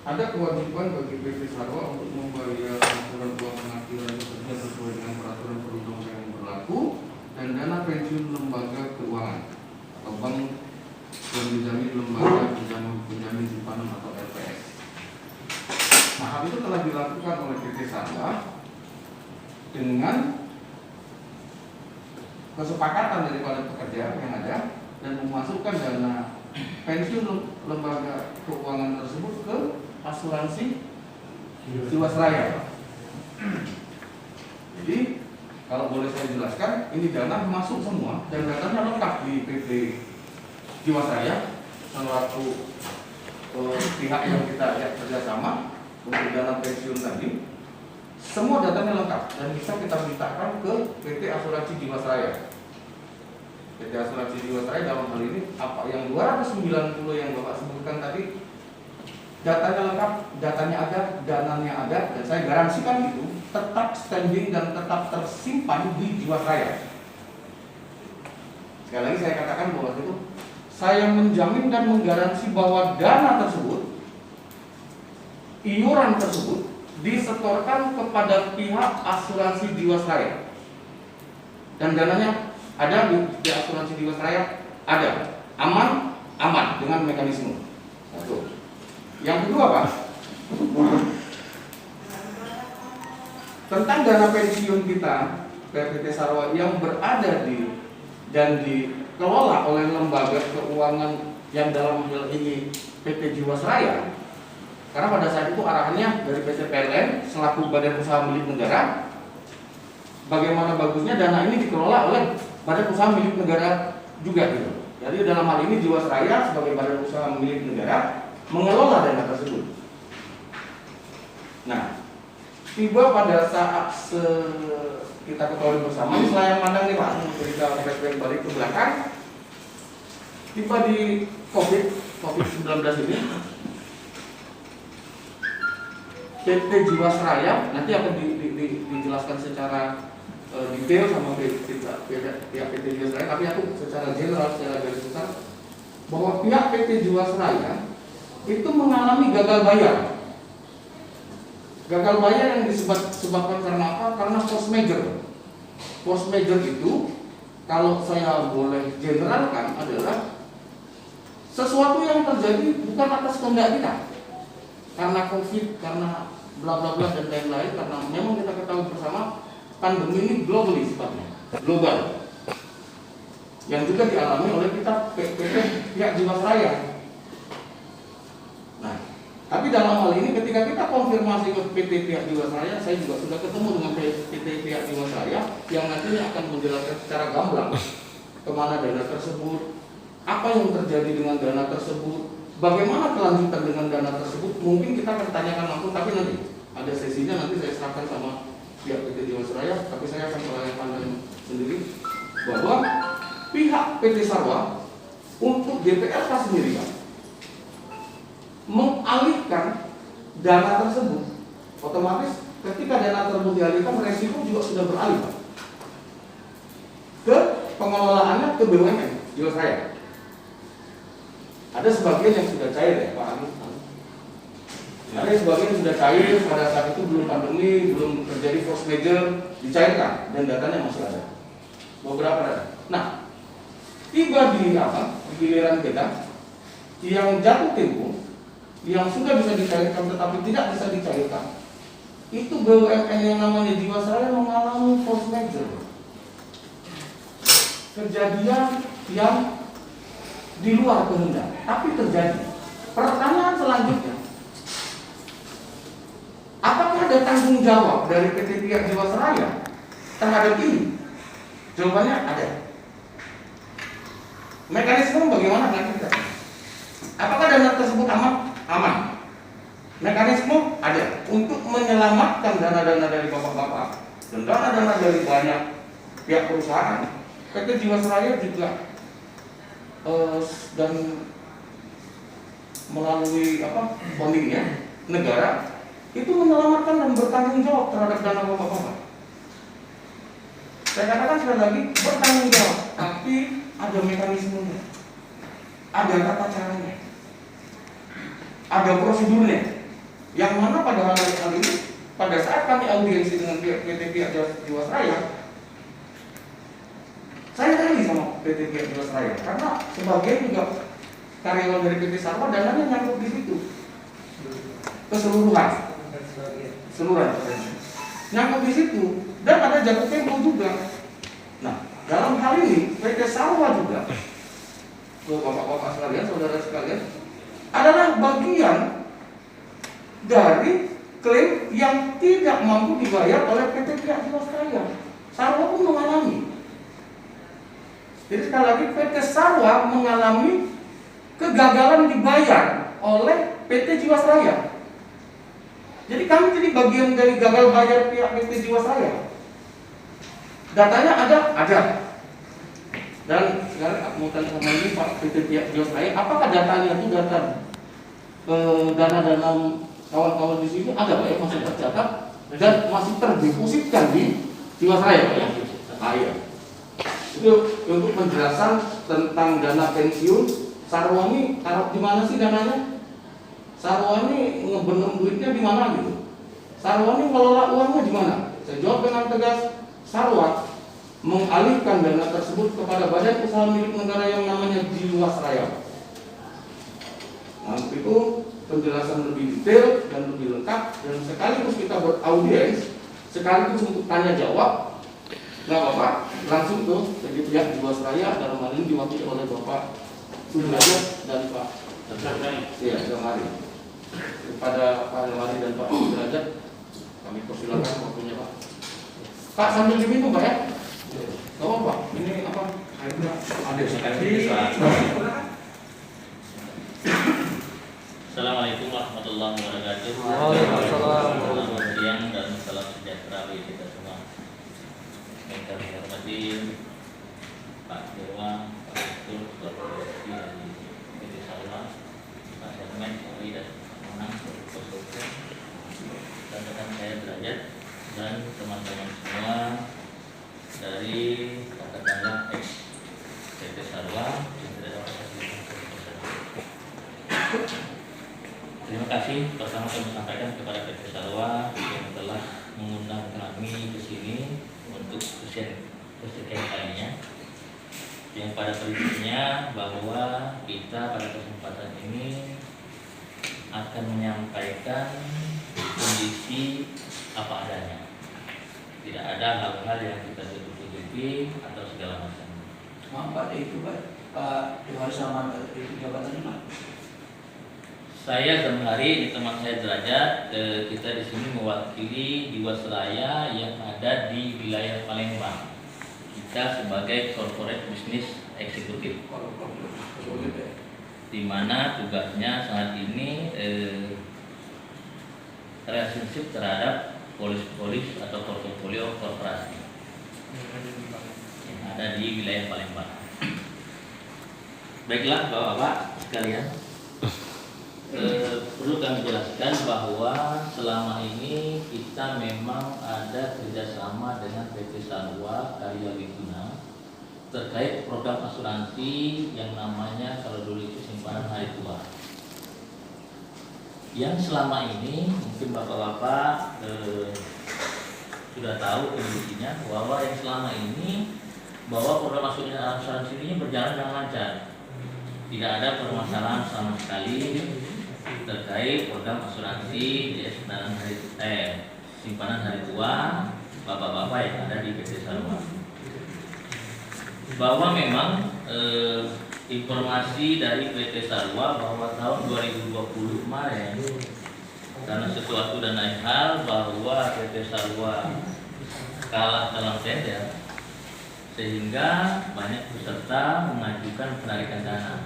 ada kewajiban bagi PT Sarwa untuk membayar laporan keuangan akhiran bekerja sesuai dengan peraturan perundang-undangan yang berlaku dan dana pensiun lembaga keuangan atau bank yang dijamin lembaga penjamin simpanan atau LPS. Nah, hal itu telah dilakukan oleh PT Sarwa dengan kesepakatan daripada pekerja yang ada dan memasukkan dana pensiun lembaga keuangan tersebut ke asuransi Jiwasraya. Jadi kalau boleh saya jelaskan, ini dana masuk semua dan datanya lengkap di PT Jiwasraya selaku pihak yang kita kerjasama untuk dana pensiun tadi. Semua datanya lengkap dan bisa kita mintakan ke PT Asuransi Jiwasraya. PT Asuransi Jiwasraya dalam hal ini apa yang 290 yang Bapak sebutkan tadi, datanya lengkap, datanya ada, dananya ada, dan saya garansikan itu tetap standing dan tetap tersimpan di Jiwasraya. Sekali lagi saya katakan bahwa itu saya menjamin dan menggaransi bahwa dana tersebut, iuran tersebut disetorkan kepada pihak asuransi Jiwasraya dan dananya ada di asuransi Jiwasraya, ada aman dengan mekanisme. Satu. Yang kedua, Pak, tentang dana pensiun kita PT Sarwa yang berada di dan dikelola oleh lembaga keuangan yang dalam hal ini PT Jiwasraya. Karena pada saat itu arahannya dari PT PLN selaku badan usaha milik negara, bagaimana bagusnya dana ini dikelola oleh badan usaha milik negara juga gitu. Jadi dalam hal ini Jiwasraya sebagai badan usaha milik negara mengelola dana tersebut. Nah, tiba pada saat kita ketahui bersama, ini selayang pandang nih Pak, cerita flashback balik ke belakang. Tiba di COVID-19 ini, PT Jiwasraya nanti akan dijelaskan secara detail sama pihak PT Jiwasraya, tapi aku secara general, secara garis besar bahwa pihak PT Jiwasraya itu mengalami gagal bayar. Gagal bayar yang disebabkan karena apa? Karena force major. Force major itu kalau saya boleh generalkan adalah sesuatu yang terjadi bukan atas kehendak kita. Karena COVID, karena bla bla bla dan lain-lain, karena memang kita ketahui bersama pandemi ini globally sifatnya, global. Yang juga dialami oleh kita pihak Jiwasraya. Nah, tapi dalam hal ini ketika kita konfirmasi ke PT pihak Jiwasraya, saya juga sudah ketemu dengan PT pihak Jiwasraya yang nantinya akan menjelaskan secara gamblang kemana dana tersebut, apa yang terjadi dengan dana tersebut, bagaimana kelanjutan dengan dana tersebut. Mungkin kita akan tanyakan langsung, tapi nanti ada sesinya, nanti saya serahkan sama pihak PT Jiwasraya, tapi saya akan melayangkan sendiri bahwa pihak PT Sarwa untuk DPLK sendiri Pak, mengalihkan dana tersebut, otomatis ketika dana tersebut dialihkan, resiko juga sudah beralih Pak, ke pengelolaannya ke BUMN Jiwasraya. Ada sebagian yang sudah cair ya Pak Agus. Ada sebagian yang sudah cair pada saat itu belum pandemi, belum terjadi force major, dicairkan dan datanya masih ada. Beberapa data. Nah, tiba di giliran kita yang jatuh tempo, yang sudah bisa dicairkan tetapi tidak bisa dicairkan, itu BUMN yang namanya Jiwasraya mengalami force major. Kejadian yang di luar kehendak, tapi terjadi. Pertanyaan selanjutnya, apakah ada tanggung jawab dari PT pihak Jiwasraya terhadap ini? Jawabannya ada. Mekanisme bagaimana nanti kita? Apakah dana tersebut aman? Mekanisme ada untuk menyelamatkan dana-dana dari bapak-bapak dan dana-dana dari banyak pihak perusahaan. PT Jiwasraya juga dan melalui bondingnya negara itu menyelamatkan dan bertanggung jawab terhadap dana bapak-bapak. Saya katakan sekali lagi, bertanggung jawab, tapi ada mekanismenya, ada tata caranya, ada prosedurnya. Yang mana pada hal ini, pada saat kami audiensi dengan PT Pihak Jiwasraya, saya tanya sama PT Pihak Jiwasraya, karena sebagian juga karyawan dari PT Sarwa dananya nyangkut di situ, keseluruhan, nyangkut di situ, dan ada jatuh tempo juga. Nah, dalam hal ini PT Sarwa juga, bapak-bapak sekalian, saudara sekalian, adalah bagian dari klaim yang tidak mampu dibayar oleh PT Pihak Jiwasraya. Sarwa pun mengalami. Jadi sekali lagi PT Sarwa mengalami kegagalan dibayar oleh PT Jiwasraya. Jadi kami jadi bagian dari gagal bayar pihak PT Jiwasraya. Datanya ada. Dan sekarang aku mau tanya sama ini Pak PT Pihak Jiwasraya, apakah datanya itu data dana-dana kawan-kawan di sini ada Pak ya, masih tercatat dan masih terdepositkan di Jiwasraya Pak ya? Iya. Itu untuk penjelasan tentang dana pensiun. Sarwa ini taruh di mana sih dananya? Sarwa ini ngebenem duitnya di mana gitu? Sarwa ini ngelola uangnya di mana? Saya jawab dengan tegas, Sarwa mengalihkan dana tersebut kepada badan usaha milik negara yang namanya Jiwasraya. Nah, itu penjelasan lebih detail dan lebih lengkap, dan sekaligus kita beraudiens, sekaligus untuk tanya jawab. Nggak apa-apa, langsung tuh jadi pihak Jiwasraya dalam hal ini diwakili oleh Bapak Sudrajat dan Pak Damari. Kepada Pak Damari dan Pak Sudrajat, kami persilakan waktunya Pak. Pak sambil diminum Pak ya? Gak apa-apa, ini apa? Airnya ada sekali. Assalamualaikum warahmatullahi wabarakatuh. Selamat siang dan salam sejahtera bagi kita semua. Yang kami hormati Pak Dewa, Pak Rektor, Pak Direksi dari PT Sarwa, Pak Hermen, Pak Wi, dan Pak Monang, dan rekan saya Derajat, dan teman-teman semua dari katakanlah ex PT Sarwa yang tidak dapat terima kasih pertama kami sampaikan kepada PT Sarwa yang telah mengundang kami ke sini untuk kesekian kalinya. Yang pada prinsipnya bahwa kita pada kesempatan ini akan menyampaikan kondisi apa adanya. Tidak ada hal-hal yang kita tutup-tutupi atau segala macam. Maaf Pak, itu Pak Dewa sama itu jabatannya Pak. Saya Damari, ini teman saya Derajat. Kita di sini mewakili Jiwasraya yang ada di wilayah Palembang. Kita sebagai corporate business eksekutif, di mana tugasnya saat ini relationship terhadap polis-polis atau portofolio korporasi yang ada di wilayah Palembang. Baiklah Bapak-bapak sekalian, perlu kami jelaskan bahwa selama ini kita memang ada kerjasama dengan PT Sarwa Karya Wiguna terkait program asuransi yang namanya kalau dulu itu simpanan hari tua. Yang selama ini mungkin bapak-bapak sudah tahu kondisinya bahwa yang selama ini bahwa program asuransi ini berjalan dengan lancar, tidak ada permasalahan sama sekali terkait program asuransi simpanan hari tua bapak-bapak yang ada di PT Sarwa. Bahwa memang informasi dari PT Sarwa bahwa tahun 2020 kemarin karena sesuatu dan lain hal bahwa PT Sarwa kalah dalam tender sehingga banyak peserta mengajukan penarikan dana.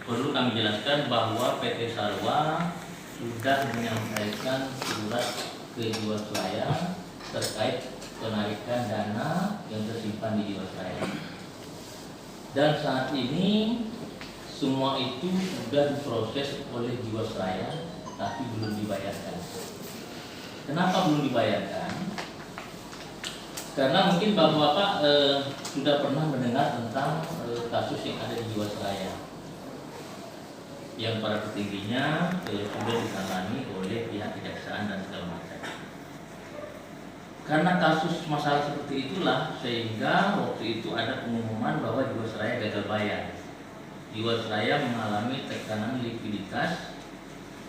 Perlu kami jelaskan bahwa PT Sarwa sudah menyampaikan surat ke Jiwasraya terkait penarikan dana yang tersimpan di Jiwasraya. Dan saat ini semua itu sudah diproses oleh Jiwasraya, tapi belum dibayarkan. Kenapa belum dibayarkan? Karena mungkin bapak-bapak sudah pernah mendengar tentang kasus yang ada di Jiwasraya. yang para petingginya sudah ditangani oleh pihak kejaksaan dan segala macam. Karena kasus masalah seperti itulah sehingga waktu itu ada pengumuman bahwa Jiwasraya gagal bayar. Jiwasraya mengalami tekanan likuiditas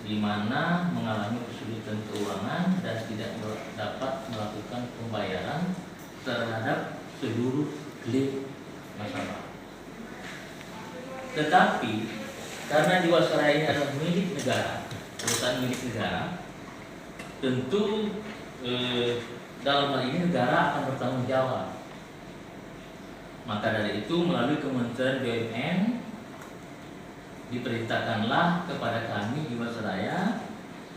di mana mengalami kesulitan keuangan dan tidak dapat melakukan pembayaran terhadap seluruh klaim nasabah. Tetapi karena Jiwasraya ini adalah milik negara, perusahaan milik negara, tentu dalam hal ini negara akan bertanggung jawab. Maka dari itu melalui Kementerian BUMN diperintahkanlah kepada kami Jiwasraya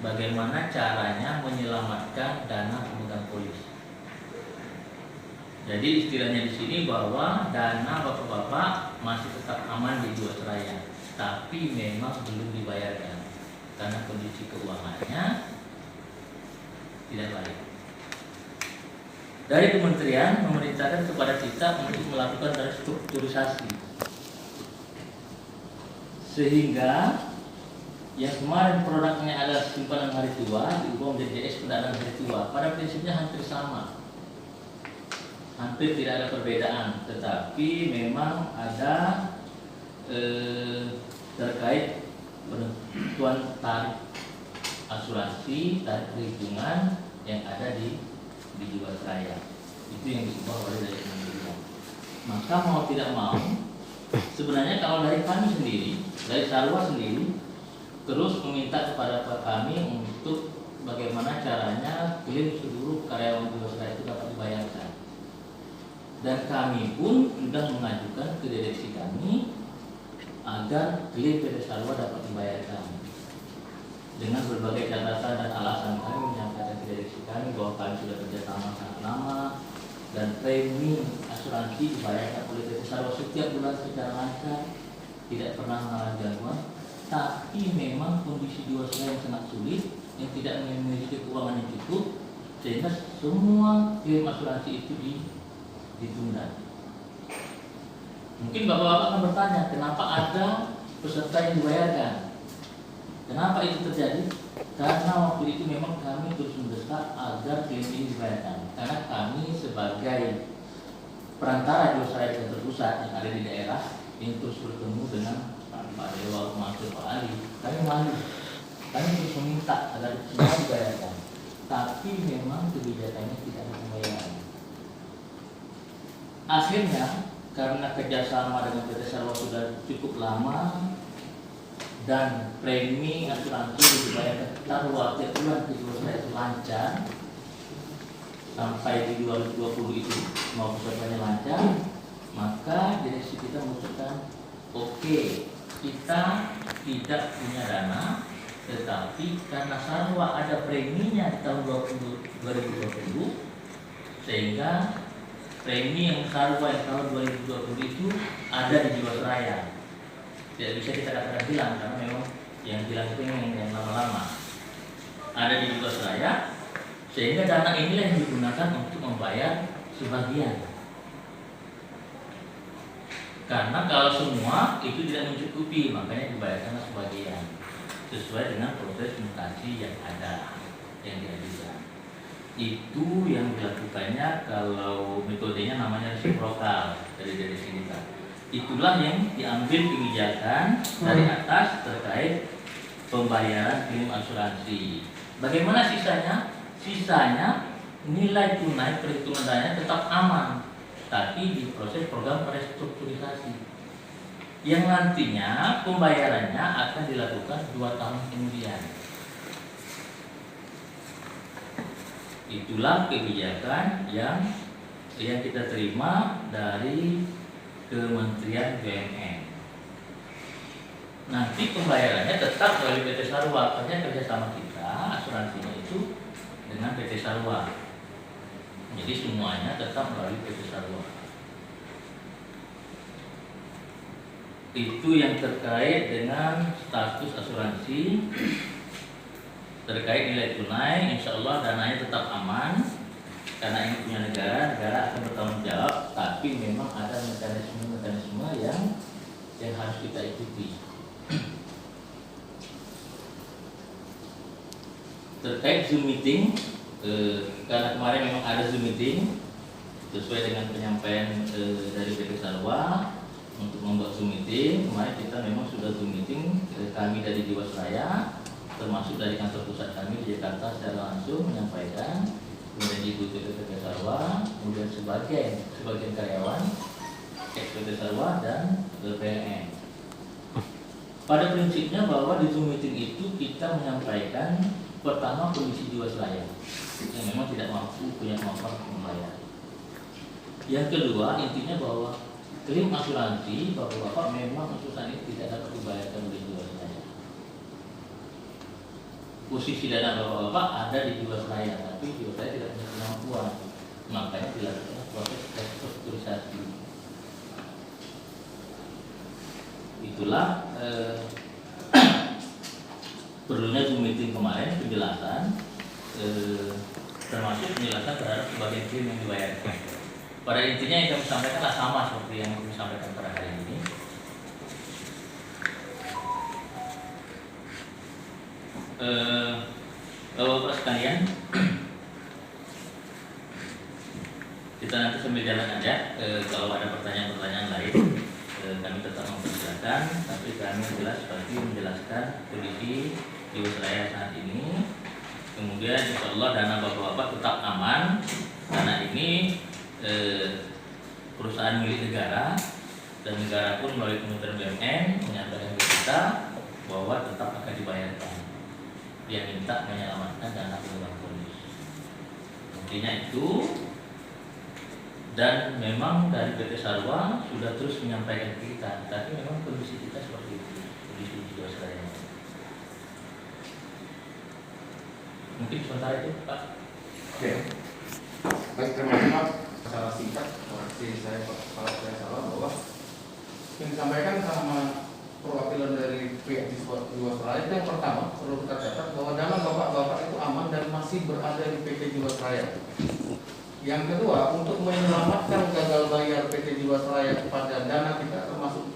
bagaimana caranya menyelamatkan dana pemegang polis. Jadi istilahnya di sini bahwa dana bapak-bapak masih tetap aman di Jiwasraya, tapi memang belum dibayarkan karena kondisi keuangannya tidak baik. Dari kementerian memerintahkan kepada kita untuk melakukan restrukturisasi, sehingga yang kemarin produknya adalah simpanan hari tua diubah menjadi JS pendanaan hari tua. Pada prinsipnya hampir sama, hampir tidak ada perbedaan, tetapi memang ada terkait penentuan tarif asuransi, tarif perhitungan yang ada di Jiwasraya. Itu yang diubah oleh dari kementerian. Maka mau tidak mau, sebenarnya kalau dari kami sendiri, dari Sarwa sendiri, terus meminta kepada kami untuk bagaimana caranya klaim seluruh karyawan Jiwasraya itu dapat dibayarkan. Dan kami pun sudah mengajukan ke direksi kami agar klaim PT Sarwa dapat dibayarkan. Dengan berbagai catatan dan alasan kami menyampaikan ke direksi kami bahwa kami sudah kerjasama sangat lama dan premi asuransi dibayarkan oleh PT Sarwa setiap bulan secara lancar, tidak pernah mengalami gangguan. Tapi memang kondisi Jiwasraya yang sangat sulit, yang tidak memiliki keuangan yang cukup, sehingga semua klaim asuransi itu ditunda. Mungkin bapak-bapak akan bertanya, kenapa ada peserta yang dibayarkan? Kenapa itu terjadi? Karena waktu itu memang kami terus mendesak agar klaim ini dibayarkan. Karena kami sebagai perantara Jiwasraya Center Pusat yang ada di daerah yang terus bertemu dengan Pak Dewa, Mansur, Pak Ali, kami malu. Kami terus meminta agar semua dibayarkan. Tapi memang kebijakannya tidak ada pembayaran. Akhirnya karena kerjasama dengan PT Sarwa sudah cukup lama dan premi asuransi dibayarkan taruh tiap bulan ke Jiwasraya itu lancar sampai di 2020 itu mau pesertanya lancar, maka direksi kita memutuskan oke, kita tidak punya dana, tetapi karena Sarwa ada preminya di tahun 2020 sehingga premi yang Sarwa yang tahun 2020 itu ada di Jiwasraya. Tidak bisa kita katakan hilang karena memang yang hilang itu yang lama-lama ada di Jiwasraya, sehingga dana inilah yang digunakan untuk membayar sebagian. Karena kalau semua itu tidak mencukupi, makanya dibayarkan sebagian sesuai dengan proses mutasi yang ada yang diajukan. Itu yang dilakukannya kalau metodenya namanya resiprokal dari sini kan. Itulah yang diambil kebijakan dari atas terkait pembayaran klaim asuransi. Bagaimana sisanya? Sisanya nilai tunai perhitungan dananya tetap aman, tapi di proses program restrukturisasi yang nantinya pembayarannya akan dilakukan 2 tahun kemudian. Itulah kebijakan yang kita terima dari Kementerian BUMN. Nanti pembayarannya tetap melalui PT Sarwa, artinya kerjasama kita asuransinya itu dengan PT Sarwa. Jadi semuanya tetap melalui PT Sarwa. Itu yang terkait dengan status asuransi. Terkait nilai tunai, insya Allah dananya tetap aman karena ini punya negara akan bertanggung jawab. Tapi memang ada mekanisme yang harus kita ikuti. terkait Zoom meeting, karena kemarin memang ada Zoom meeting sesuai dengan penyampaian dari PT Sarwa untuk membuat Zoom meeting. Kemarin kita memang sudah Zoom meeting, kami dari Jiwasraya termasuk dari kantor pusat kami di Jakarta secara langsung menyampaikan, kemudian diikuti PT Sarwa, kemudian sebagian karyawan PT Sarwa dan PLN. Pada prinsipnya bahwa di Zoom meeting itu kita menyampaikan pertama kondisi Jiwasraya yang memang tidak mampu punya kemampuan membayar. Yang kedua intinya bahwa klaim asuransi bahwa Bapak memang asuransi ini tidak dapat dibayarkan oleh Jiwasraya. Posisi dana Bapak ada di Jiwasraya, tapi Jiwasraya tidak punya kemampuan, makanya dilakukan proses restrukturisasi. Itulah perlunya Zoom meeting kemarin penjelasan, termasuk penjelasan terhadap sebagian klaim yang dibayarkan. Pada intinya yang kami sampaikan sama seperti yang kami sampaikan pada hari ini. Bapak sekalian, kita nanti sambil jalan aja. Kalau ada pertanyaan-pertanyaan lain, kami tetap mempersilakan. Tapi kami jelas bagi menjelaskan kondisi Jiwasraya saat ini. Kemudian insya Allah dana bapak-bapak tetap aman. Karena ini perusahaan milik negara dan negara pun melalui Kementerian BUMN menyampaikan ke kita bahwa tetap akan dibayarkan. Dia minta menyelamatkan dana perubahan polis. Intinya itu. Dan memang dari PT Sarwa sudah terus menyampaikan ke kita, tapi memang kondisi kita seperti itu, kondisi Jiwasraya. Mungkin sementara itu, Pak. Oke. Baik, terima kasih Pak. Secara singkat, koreksi saya kalau saya salah bahwa yang disampaikan sama perwakilan dari pihak Jiwasraya itu yang pertama perlu kita catat bahwa dana bapak-bapak itu aman dan masih berada di PT Jiwasraya. Yang kedua, untuk menyelamatkan gagal bayar PT Jiwasraya kepada dana kita termasuk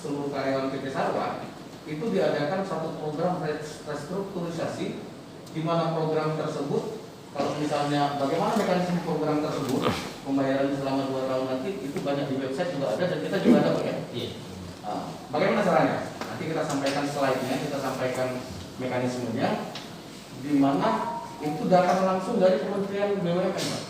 seluruh karyawan PT Sarwa, itu diadakan satu program restrukturisasi di mana program tersebut, kalau misalnya bagaimana mekanisme program tersebut, pembayaran selama 2 tahun nanti itu banyak di website juga ada dan kita juga ada Pak ya. Iya. Bagaimana caranya? Nanti kita sampaikan slide-nya, kita sampaikan mekanismenya, di mana itu datang langsung dari Kementerian BUMN Pak.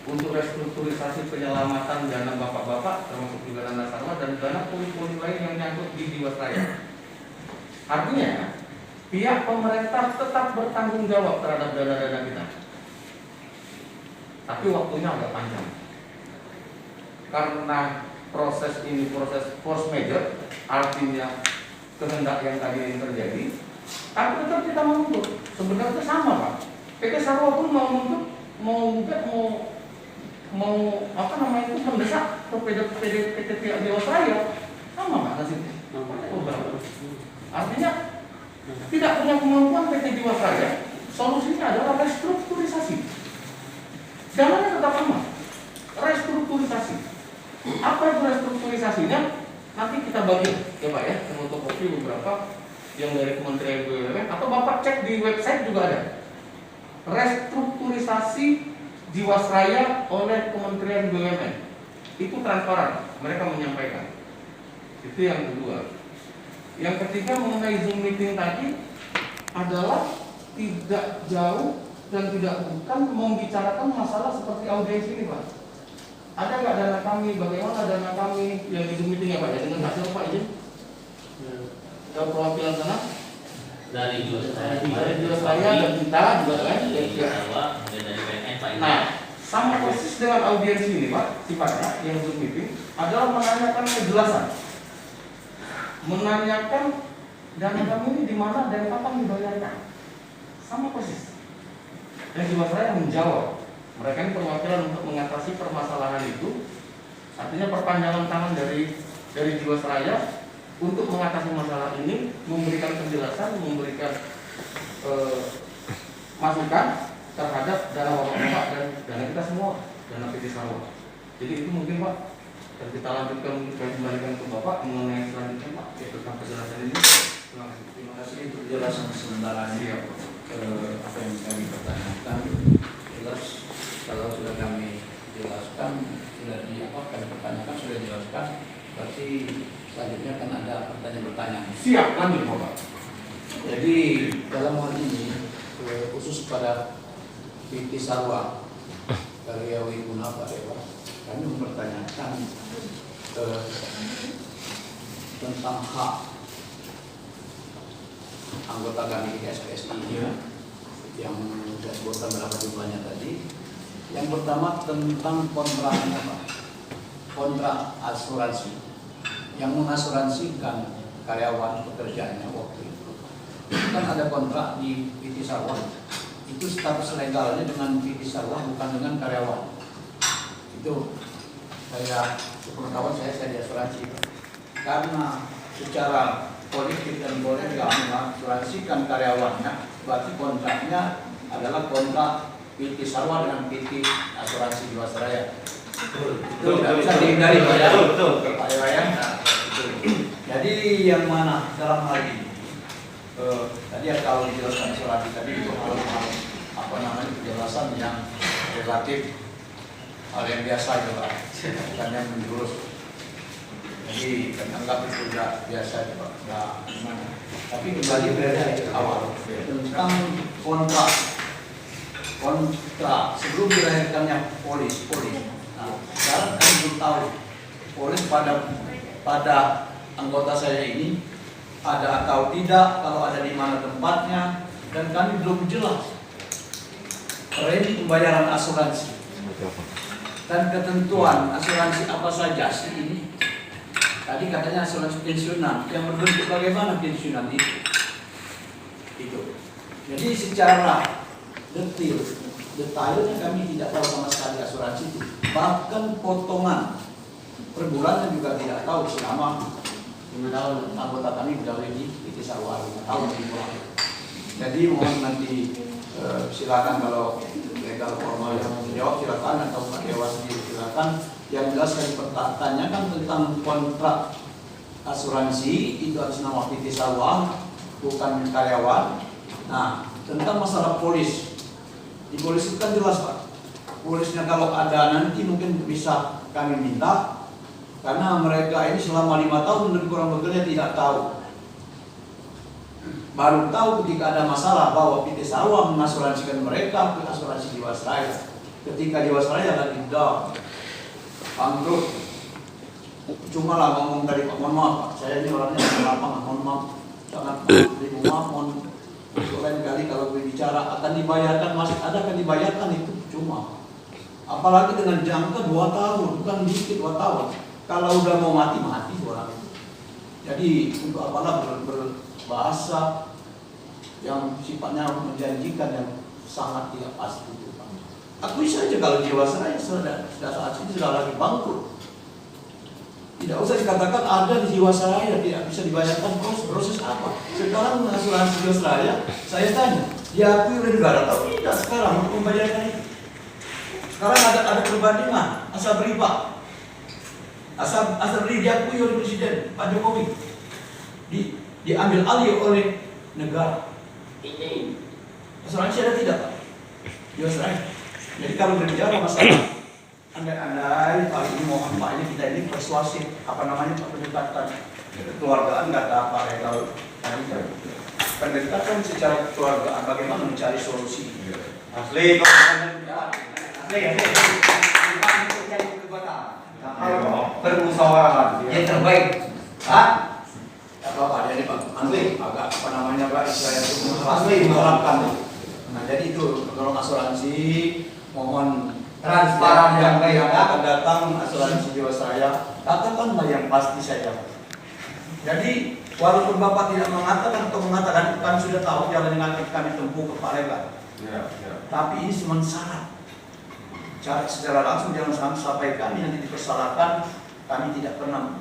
Untuk restrukturisasi penyelamatan dana bapak-bapak termasuk juga dana Sarwa dan dana poli-poli lain yang nyangkut di Jiwasraya. Artinya pihak pemerintah tetap bertanggung jawab terhadap dana-dana kita. Tapi waktunya agak panjang. Karena proses ini proses force major, artinya kehendak yang tadi yang terjadi, tapi tetap kita menuntut. Sebenarnya sama Pak. PT Sarwa pun mau apa namanya itu mendesak ke PT pihak Jiwasraya sama Pak nasibnya. Artinya tidak punya kemampuan PT Jiwasraya, solusinya adalah restrukturisasi. Dananya tetap aman. Restrukturisasi. Apa itu restrukturisasinya? Nanti kita bagi ya Pak ya, fotokopi beberapa yang dari Kementerian BUMN atau Bapak cek di website juga ada. Restrukturisasi Jiwasraya oleh Kementerian BUMN. Itu transparan, mereka menyampaikan. Itu yang kedua. Yang ketiga mengenai Zoom meeting tadi adalah tidak jauh dan tidak bukan membicarakan masalah seperti audiens ini Pak. Ada nggak dana kami? Bagaimana dana kami yang di Zoom meeting ya Pak? Ya dengan hasil Pak izin. Yang perwakilan sana Dari Jiwasraya dan kita juga kan. dari BNN Pak. Nah, sama persis dengan audiens ini Pak, sifatnya yang Zoom meeting adalah menanyakan kejelasan. Menanyakan dana kami ini di mana dan kapan dibayarkan. Sama persis. Dan Jiwasraya menjawab. Mereka ini perwakilan untuk mengatasi permasalahan itu. Artinya perpanjangan tangan dari Jiwasraya untuk mengatasi masalah ini, memberikan penjelasan, memberikan masukan terhadap dana bapak-bapak dan dana kita semua, dana PT Sarwa. Jadi itu mungkin Pak, dan kita lanjutkan untuk kembalikan ke Bapak mengenai selanjutnya Pak, yaitu tentang penjelasan ini. Terima kasih untuk penjelasan sementara ini. Apa yang kami pertanyakan jelas, kalau sudah kami jelaskan, sudah kami pertanyakan, sudah dijelaskan, berarti selanjutnya akan ada pertanyaan-pertanyaan. Siap, lanjut Bapak. Jadi dalam hal ini khusus pada PT Sarwa Karyawi Guna Pak Dewa, kami mempertanyakan tentang hak anggota kami di SPSI yang sudah sebutkan berapa jumlahnya tadi. Yang pertama tentang kontraknya Pak, kontrak asuransi yang mengasuransikan karyawan pekerjaannya waktu itu. Kan ada kontrak di PT Sarwa, itu status legalnya dengan PT Sarwa bukan dengan karyawan. Itu saya sepengetahuan saya diasuransi karena secara politik dan boleh nggak mengasuransikan karyawannya, berarti kontraknya adalah kontrak PT Sarwa dengan PT Asuransi Jiwasraya. Itu tidak bisa dihindari Pak ya. Pak Dewa ya. Jadi yang mana dalam hal ini? Tadi ya kalau dijelaskan asuransi tadi itu hal penjelasan yang relatif hal yang biasa itu Pak, bukan yang menjurus. Jadi kami anggap itu sudah biasa itu Pak. Tapi kembali pada awal tentang kontrak sebelum dilahirkannya polis. Nah, sekarang kami belum tahu polis pada anggota saya ini ada atau tidak, kalau ada di mana tempatnya, dan kami belum jelas rate pembayaran asuransi dan ketentuan asuransi apa saja sih ini. Tadi katanya asuransi pensiunan, yang berbentuk bagaimana pensiunan itu. Jadi secara detailnya kami tidak tahu sama sekali asuransi itu. Bahkan potongan per bulannya juga tidak tahu selama 5 tahun anggota kami berada di PT Sarwa 5 tahun di bawah. Jadi mohon nanti silakan kalau legal formal yang menjawab silakan, atau Pak Dewa sendiri silakan. Yang jelas kami pertanyakan tentang kontrak asuransi itu atas nama PT Sarwa bukan karyawan. Nah, tentang masalah polis, di polis itu kan jelas Pak, polisnya kalau ada nanti mungkin bisa kami minta, karena mereka ini selama 5 tahun lebih kurang bekerja tidak tahu. Baru tahu ketika ada masalah bahwa PT Sarwa mengasuransikan mereka ke asuransi Jiwasraya. Ketika Jiwasraya lagi down, bangkrut. Cuma lah ngomong tadi Pak, mohon maaf Pak, saya ini orangnya lapangan, mohon maaf, sangat mohon lain kali kalau berbicara akan dibayarkan, masih ada akan dibayarkan itu cuma. Apalagi dengan jangka 2 tahun, bukan dikit 2 tahun. Kalau udah mau mati orang itu. Jadi untuk apalah berbahasa yang sifatnya menjanjikan yang sangat tidak pasti itu Pak. Akui saja kalau Jiwasraya sudah saat ini sudah lagi bangkrut. Tidak usah dikatakan ada di Jiwasraya tidak bisa dibayarkan, proses apa? Sekarang asuransi Jiwasraya, saya tanya, diakui oleh negara atau tidak sekarang untuk membayarkan itu? Sekarang ada perbandingan asal beri Pak. Asal beri diakui oleh Presiden Pak Jokowi, diambil alih oleh negara. Ini asuransi ada tidak Pak? Jiwasraya. Jadi kalau berbicara masalah andai kali ini mohon Pak, ini kita ini persuasif pendekatan kekeluargaan, kata Pak Regal tadi, pendekatan secara kekeluargaan bagaimana mencari solusi. Asli bermusyawarah yang terbaik. Apa jadi Pak? Asli agak Pak, saya itu asli mengharapkan. Nah jadi itu kalau asuransi mohon transparan yang baik, akan datang asuransi Jiwasraya, katakanlah yang pasti saja. Jadi walaupun Bapak tidak mengatakan atau mengatakan, kan sudah tahu jalan yang akan kami tempuh ke Pak Lebar. Tapi ini cuma syarat. Syarat secara langsung jangan sampai kami nanti dipersalahkan, kami tidak pernah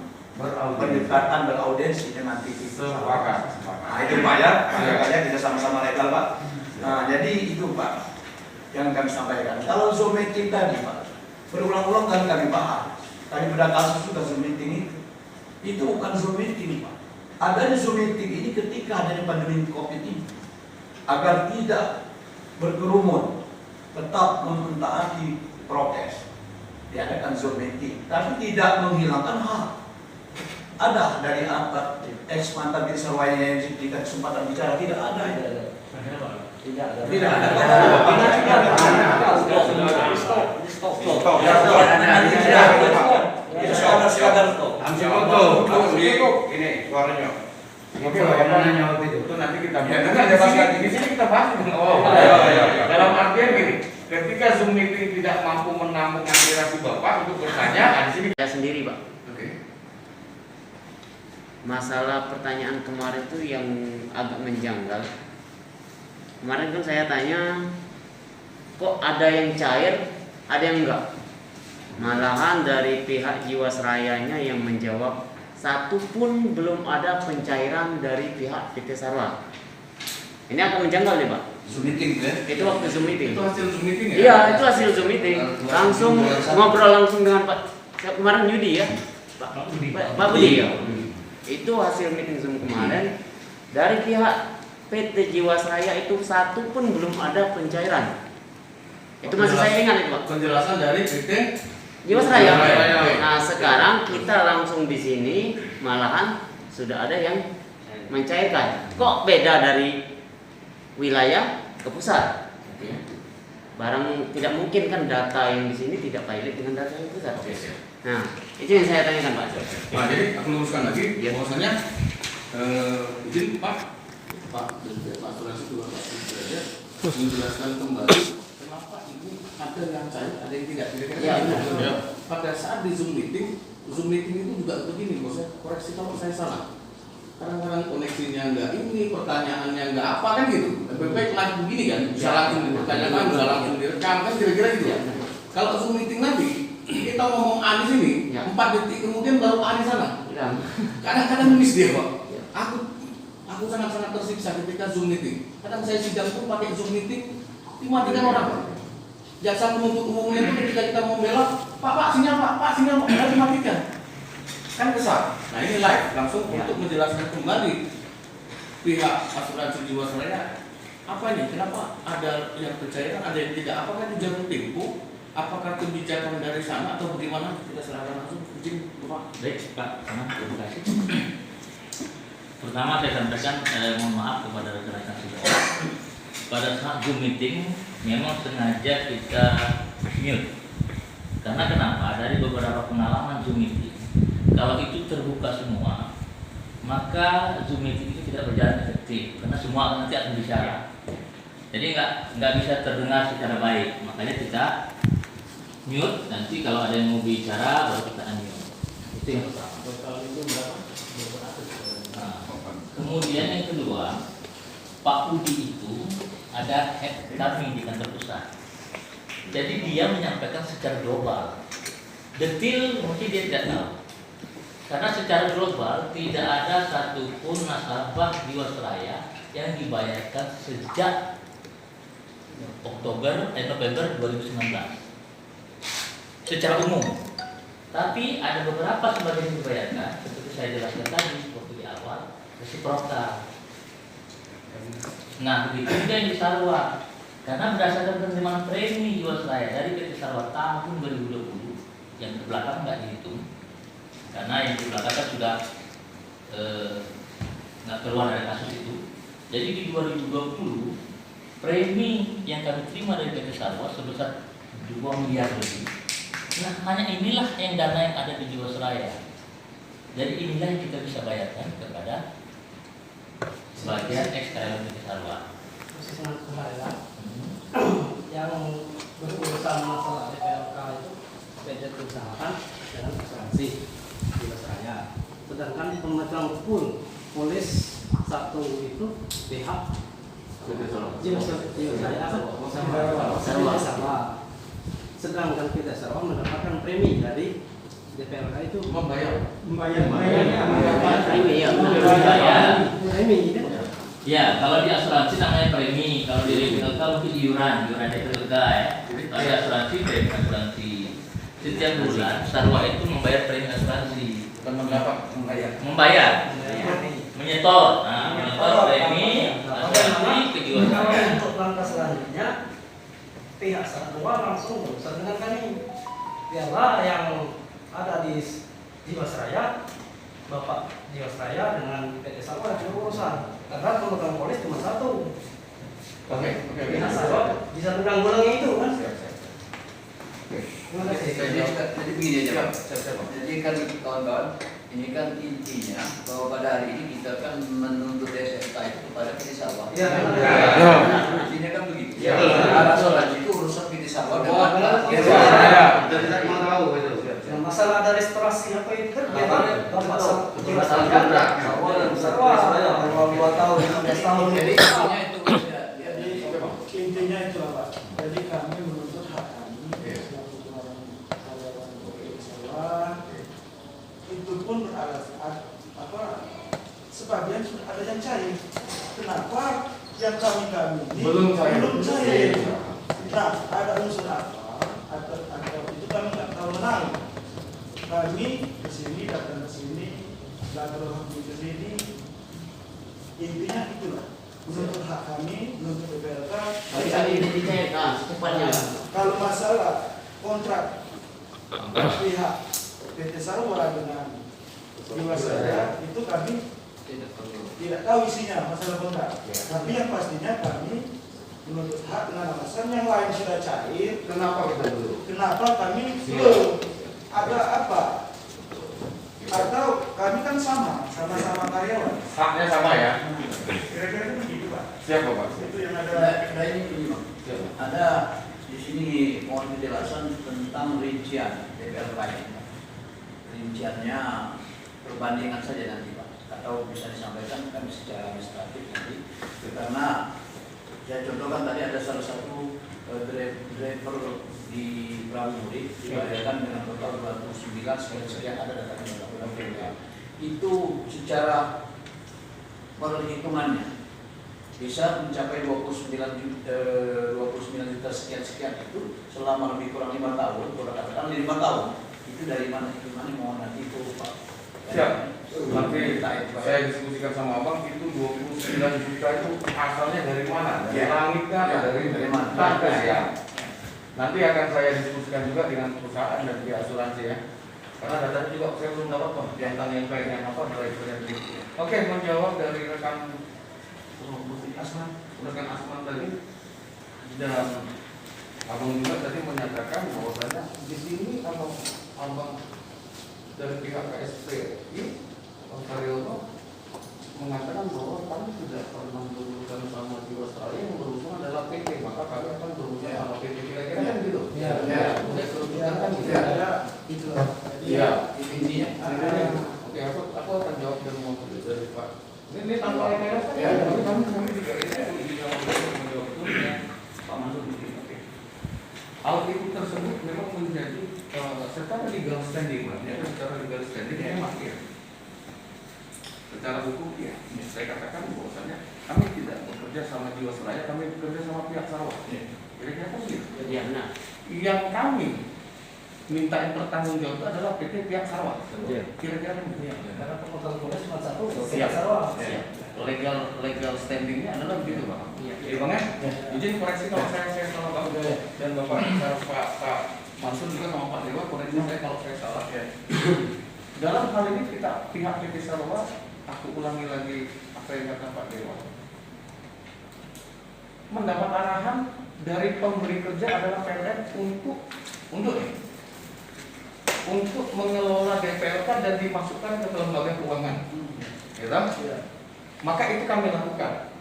berdekatan beraudensi dengan TV. Nah itu Pak ya, makanya kita sama-sama legal Pak. Nah jadi itu Pak yang kami sampaikan. Kalau Zoom meeting tadi Pak, berulang-ulang kali kami bahas. Tadi pada kasus juga Zoom meeting itu bukan Zoom meeting Pak. adanya Zoom meeting ini ketika adanya pandemi COVID ini agar tidak berkerumun, tetap mentaati prokes, diadakan Zoom meeting, tapi tidak menghilangkan hak. Ada dari ex-mantan di Sarwaya yang diberikan kesempatan bicara, tidak ada. Tidak ada. Ini suaranya. Oke, bagaimana itu nanti kita bahas. Di sini kita bahas. Dalam artian gini, ketika Zoom meeting tidak mampu menampung aspirasi Bapak untuk bertanya, di sini Saya sendiri, Pak. Oke. Masalah pertanyaan kemarin itu yang agak menjanggal. Kemarin kan saya tanya, kok ada yang cair, ada yang enggak. Malahan dari pihak Jiwasrayanya yang menjawab, satu pun belum ada pencairan dari pihak PT Sarwa. Ini agak menjanggal nih, Pak. Zoom meeting ya? Itu waktu Zoom meeting. Itu hasil Zoom meeting ya? Iya, itu hasil Zoom meeting. Langsung ngobrol langsung dengan Pak. Kemarin Yudi ya, Pak Budi ya. Itu hasil meeting Zoom kemarin. Dari pihak PT Jiwasraya itu satu pun belum ada pencairan. Itu masih saya ingat itu, Pak. Penjelasan dari PT Jiwasraya. Jiwasraya. Nah, sekarang kita langsung di sini malahan sudah ada yang mencairkan. Kok beda dari wilayah ke pusat? Barang tidak mungkin kan data yang di sini tidak valid dengan data yang pusat. Nah, itu yang saya tanyakan, Pak. Nah, jadi aku luruskan lagi, Ya. bahwasanya izin Pak Sulawesi juga Pak Sudraja menjelaskan kembali kenapa ini ada yang cair, ada yang tidak. Ya, Ya. Pada saat di Zoom meeting itu juga begini, bosnya koreksi kalau saya salah. Kadang-kadang koneksinya enggak ini, pertanyaannya enggak apa kan gitu. Lebih baik live begini kan, bisa langsung dipertanyakan, bisa langsung direkam kan kira-kira gitu. Ya. Kalau Zoom meeting nanti kita ngomong Anies ini, Ya. 4 detik kemudian baru Pak Anies sana. Ya. Kadang-kadang miss dia, Pak. Ya. Aku sangat-sangat tersiksa ketika Zoom meeting. Kadang saya sidang pun pakai Zoom meeting, dimatikan orang, Pak. Jaksa penuntut umumnya itu ketika kita mau membela, Pak, sinyal, Pak, sinyal, Pak, harus dimatikan. Kan kesal. Nah ini live, langsung Ya. untuk menjelaskan kembali pihak asuransi Jiwasraya. Apa ini? Kenapa ada yang percaya, ada yang tidak? Apakah itu jalur tempo? Apakah kebijakan dari sana atau bagaimana? Kita serahkan langsung. Izin, Bapak. Baik, Pak. Terima kasih. Pertama saya sampaikan mohon maaf kepada rekan-rekan saudara. Pada saat Zoom meeting memang sengaja kita mute. Karena kenapa? Dari beberapa pengalaman Zoom meeting, kalau itu terbuka semua, maka Zoom meeting itu tidak berjalan efektif karena semua nanti akan bicara. Jadi nggak bisa terdengar secara baik. Makanya kita mute. Nanti kalau ada yang mau bicara baru kita unmute. Itu yang pertama. Nah, kemudian yang kedua, Pak Budi itu ada head kami di kantor pusat. Jadi dia menyampaikan secara global. Detil mungkin dia tidak tahu. Karena secara global tidak ada satupun nasabah Jiwasraya yang dibayarkan sejak November 2019 secara umum. Tapi ada beberapa sebagian dibayarkan, seperti saya jelaskan tadi waktu di awal, resiprokal. Nah, begitu juga yang di Sarwa. Karena berdasarkan penerimaan premi Jiwasraya dari PT Sarwa tahun 2020, yang ke belakang nggak dihitung, karena yang di belakang kan sudah nggak keluar dari kasus itu. Jadi di 2020 premi yang kami terima dari PT Sarwa sebesar 2 miliar lebih. Nah, hanya inilah yang dana yang ada di Jiwasraya. Jadi inilah yang kita bisa bayarkan kepada sebagian ex-karyawan PT Sarwa. Yang berurusan masalah DPLK itu PT usahakan dengan asuransi Jiwasraya. Sedangkan pemegang pun polis satu itu pihak Jiwasraya Sarwa. Sedangkan PT Sarwa mendapatkan premi dari DPLK itu Membayar. Premi ya. Premi kan? Ya, kalau di asuransi namanya premi, kalau di DPLK mungkin iuran DPLK ya. Kalau di asuransi premi asuransi. Setiap bulan Sarwa itu membayar premi asuransi. Bukan mendapat, membayar. Membayar. menyetor. Nah, menyetor premi asuransi ke Jiwasraya. Untuk langkah selanjutnya pihak Sarwa langsung berurusan dengan kami. Biarlah yang ada di Jiwasraya, Bapak Jiwasraya dengan PT Sarwa yang berurusan. Karena pemegang polis cuma satu. Oke. Pihak Sarwa bisa menanggulangi itu kan? Terima kasih. Jadi begini aja Pak. Jadi kan kawan-kawan, ini kan intinya bahwa pada hari ini kita kan menuntut SMK itu kepada PT Sarwa. Iya. Intinya kan begitu. Iya. Asuransi itu urusan PT Sarwa dengan Jadi saya mau tahu itu. Yang masalah ada restorasi apa itu kan biarlah Bapak Masalah Jiwasraya. kontrak. Sarwa kalau 2 tahun, 15 tahun. Jadi intinya itu Jadi intinya itu Pak. Jadi kami menuntut hak kami selaku karyawan PT Sarwa. Itu pun sebagian sudah ada yang cair. Kenapa yang kami ini Belum cair. Nah, ada unsur apa? Atau itu kami nggak tahu menang. Kami ke sini datang ke sini, datang ke sini. Intinya itulah. Menuntut hak kami, menuntut PPLK. Kali ini dicairkan secepatnya. Kalau masalah kontrak pihak PT Sarwa dengan Jiwasraya itu kami tidak tahu isinya masalah kontrak. Tapi yang pastinya kami menuntut hak dengan alasan yang lain sudah cair. Kenapa kita dulu? Kenapa kami belum? Ada apa? Atau kami kan sama-sama karyawan. Haknya sama ya? Kira-kira kan begitu Pak. Siapa Pak? Itu yang ada. ada ini Bang. Ada di sini mohon penjelasan tentang rincian DPR lain. Rinciannya perbandingan saja nanti Pak. Atau bisa disampaikan kami secara administratif nanti. Karena saya contohkan tadi ada salah satu driver di Pramudi dibayarkan dengan total 29 sekian ada datanya. Itu secara perhitungannya bisa mencapai 29 juta sekian itu selama lebih kurang 5 tahun, katakan 5 tahun. Itu dari mana hitungannya, mohon nanti itu Pak. Siap. Nanti saya diskusikan sama Abang itu 29 juta itu asalnya dari mana? Dari langit kan? Dari mana? Ya. Nanti akan saya diskusikan juga dengan perusahaan dan pihak asuransi ya. Karena datanya juga saya belum dapat Pak. Tentang yang kayaknya apa dari itu. Oke, menjawab dari rekan Asman tadi dan Abang juga tadi menyatakan bahwasanya di sini kalau Abang dari pihak KSPI Pak Karyono mengatakan bahwa kami tidak pernah berurusan sama Jiwasraya, yang berurusan adalah PT, maka kami akan berurusan sama PT, kira-kira kan gitu. Udah berurusan kan gitu. Itu. Iya. Intinya. Oke, aku akan jawab dari Pak. Ini tanpa LPS kan? Ya. Kami juga ini kalau menjawab itu Pak Mansur. Oke. Hal itu tersebut memang menjadi secara legal standing, secara legal standing memang ya. Secara hukum ya, saya katakan bahwasanya kami tidak bekerja sama Jiwasraya, kami bekerja sama pihak Sarwa. Kira-kira kan gitu. Iya benar. Yang kami minta pertanggung jawab itu adalah PT pihak Sarwa. Kira-kira kan gitu ya. Karena pemegang polis cuma satu. Siap. Sarwa. Siap. Legal standingnya adalah begitu Pak. Iya. Jadi Bang ya, izin koreksi kalau saya salah Bang dan Bapak Pak Mansur juga sama Pak Dewa koreksi saya kalau saya salah ya. Dalam hal ini kita pihak PT Sarwa, aku ulangi lagi apa yang kata Pak Dewa. Mendapat arahan dari pemberi kerja adalah PLN untuk mengelola DPLK dan dimasukkan ke lembaga keuangan. Ya kan? Maka itu kami lakukan.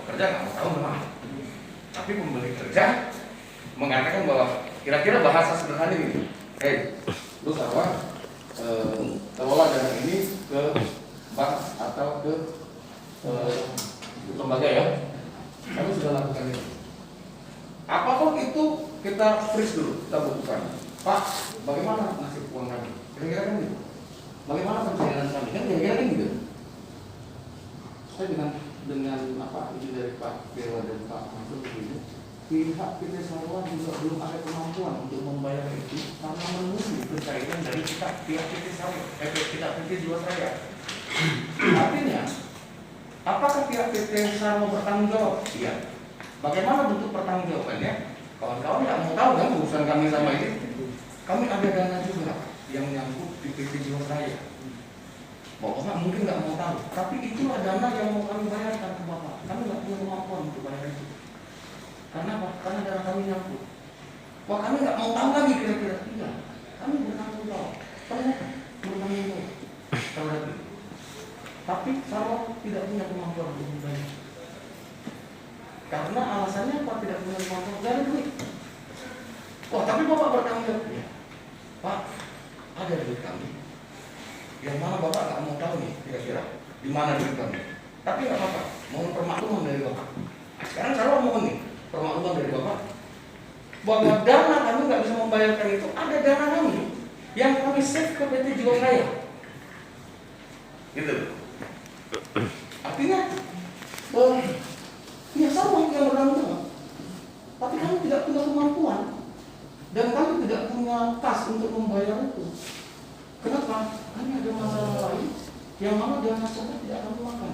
Pekerja nggak mau tahu memang, tapi pemberi kerja mengatakan bahwa kira-kira bahasa sederhana ini, lu Sarwa kelola dana ini ke bank atau ke lembaga ya. Kami sudah lakukan itu. Apapun itu kita freeze dulu, kita butuhkan. Pak, bagaimana nasib uang kami? Kira-kira kan gitu. Bagaimana perjalanan kami? Kan kira-kira kan gitu. Saya dengan apa ini dari Pak Dewa dan Pak Mansur begini, pihak PT Sarwa juga belum ada kemampuan untuk membayar itu karena menunggu berkaitan dari pihak PT Sarwa, pihak PT Jiwasraya. Artinya, apakah pihak PT Sarwo bertanggung jawab? Iya. Bagaimana bentuk pertanggungjawabannya? Kawan-kawan nggak mau tahu kan urusan kami sama ini? Kami ada dana juga yang nyangkut di PT Jiwasraya. Bapak mungkin nggak mau tahu, tapi itulah dana yang mau kami bayarkan ke Bapak. Kami nggak punya kemampuan untuk bayar itu. Karena apa? Karena dana kami nyangkut. Wah, kami nggak mau tahu lagi kira-kira. Iya, kami bertanggung jawab. Penuh bertanggung jawab terhadap itu. Tapi Sarwo tidak punya kemampuan untuk membayar. Karena alasannya apa? Tidak punya kemampuan, tidak ada duit. Wah, tapi Bapak bertanggung jawab. Ya. Pak, ada duit kami. Yang mana Bapak nggak mau tahu nih kira-kira di mana duit kami. Tapi nggak apa-apa, mohon permakluman dari Bapak. Nah, sekarang Sarwo mohon nih permakluman dari Bapak bahwa dana kami nggak bisa membayarkan itu, ada dana kami yang kami save ke PT Jiwasraya. Gitu. Artinya, ya Sarwo yang bertanggung jawab. Tapi kami tidak punya kemampuan dan kami tidak punya kas untuk membayar itu. Kenapa? Kami ada masalah lain yang mana dana tersebut tidak kami makan,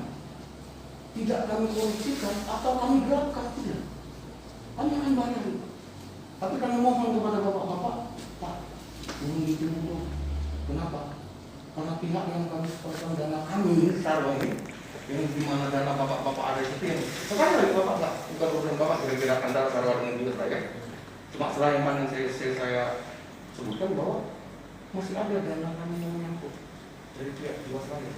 tidak kami korupsikan atau kami gelapkan, tidak. Kami akan bayar itu. Tapi kami mohon kepada bapak-bapak, Pak, ini dulu. Kenapa? Karena pihak yang kami setorkan dana kami, Sarwo ini, yang dimana dana bapak-bapak ada itu yang sekali lagi bapak nggak, bukan urusan bapak kira-kira antara Sarwo dengan Jiwasraya. Cuma setelah yang mana yang saya sebutkan bahwa masih ada dana kami yang menyangkut dari pihak Jiwasraya.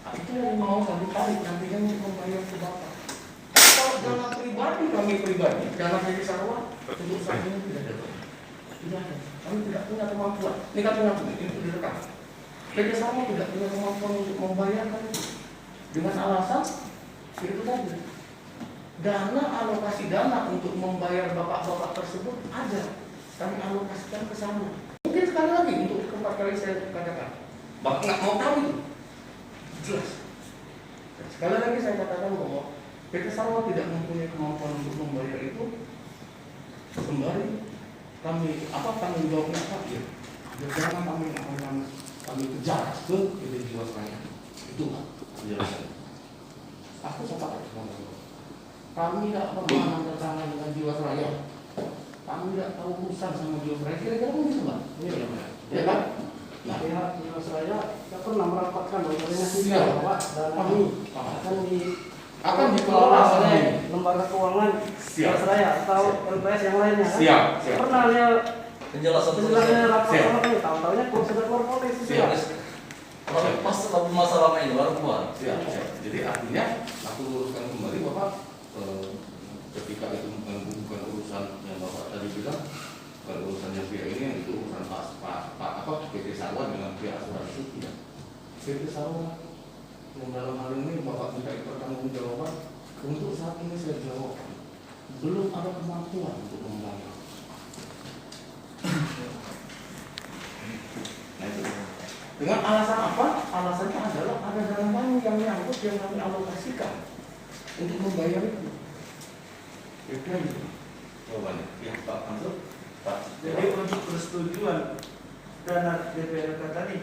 Nah, itu yang mau kami tarik nantinya untuk membayar ke bapak. Kalau dana pribadi kami pribadi, dana dari Sarwo untuk saat ini tidak ada. Tidak ada. Kami tidak punya kemampuan. Ini kami ngaku, ini direkam. PT Sarwo tidak punya kemampuan untuk membayarkan itu. Dengan alasan itu tadi. Dana alokasi dana untuk membayar bapak-bapak tersebut ada. Kami alokasikan ke sana. Mungkin sekali lagi untuk keempat kali saya katakan, bapak nggak mau tahu itu. Jelas. Dan sekali lagi saya katakan bahwa PT Sarwo tidak mempunyai kemampuan untuk membayar itu. Kembali kami tanggung jawabnya apa ya? Jangan kami kejar ke PT Jiwasraya. Itu Pak penjelasan. Aku sepakat dengan Bapak. Kami tidak pernah menandatangani dengan Jiwasraya. Kami tidak tahu urusan sama Jiwasraya. Kira-kira begitu Pak? Ya kan? Nah, Pihak Jiwasraya tidak pernah merapatkan koordinasi Siap. bahwa dana ini akan dikelola oleh lembaga keuangan Jiwasraya atau LPS yang lainnya. Kan? Siap. Pernah lihat Penjelasan rapat ini, tahu-tahunya kursi dan polisi. Siap. pas masalah ini baru keluar. Siap. Jadi artinya aku luruskan kembali Bapak, ketika itu bukan urusan yang Bapak tadi bilang, bukan urusan yang pihak ini, yang itu urusan PT Sarwo dengan pihak asuransi tidak. PT Sarwo yang dalam hal ini Bapak minta pertanggungjawaban untuk saat ini saya jawab belum ada kemampuan untuk membayar. Nah itu. Dengan alasan apa? Alasannya adalah ada dana kami yang nyangkut yang kami alokasikan untuk membayar itu. Itu gitu. Jawabannya. Ya Pak Mansur. Pak. Jadi untuk persetujuan dana DPRK tadi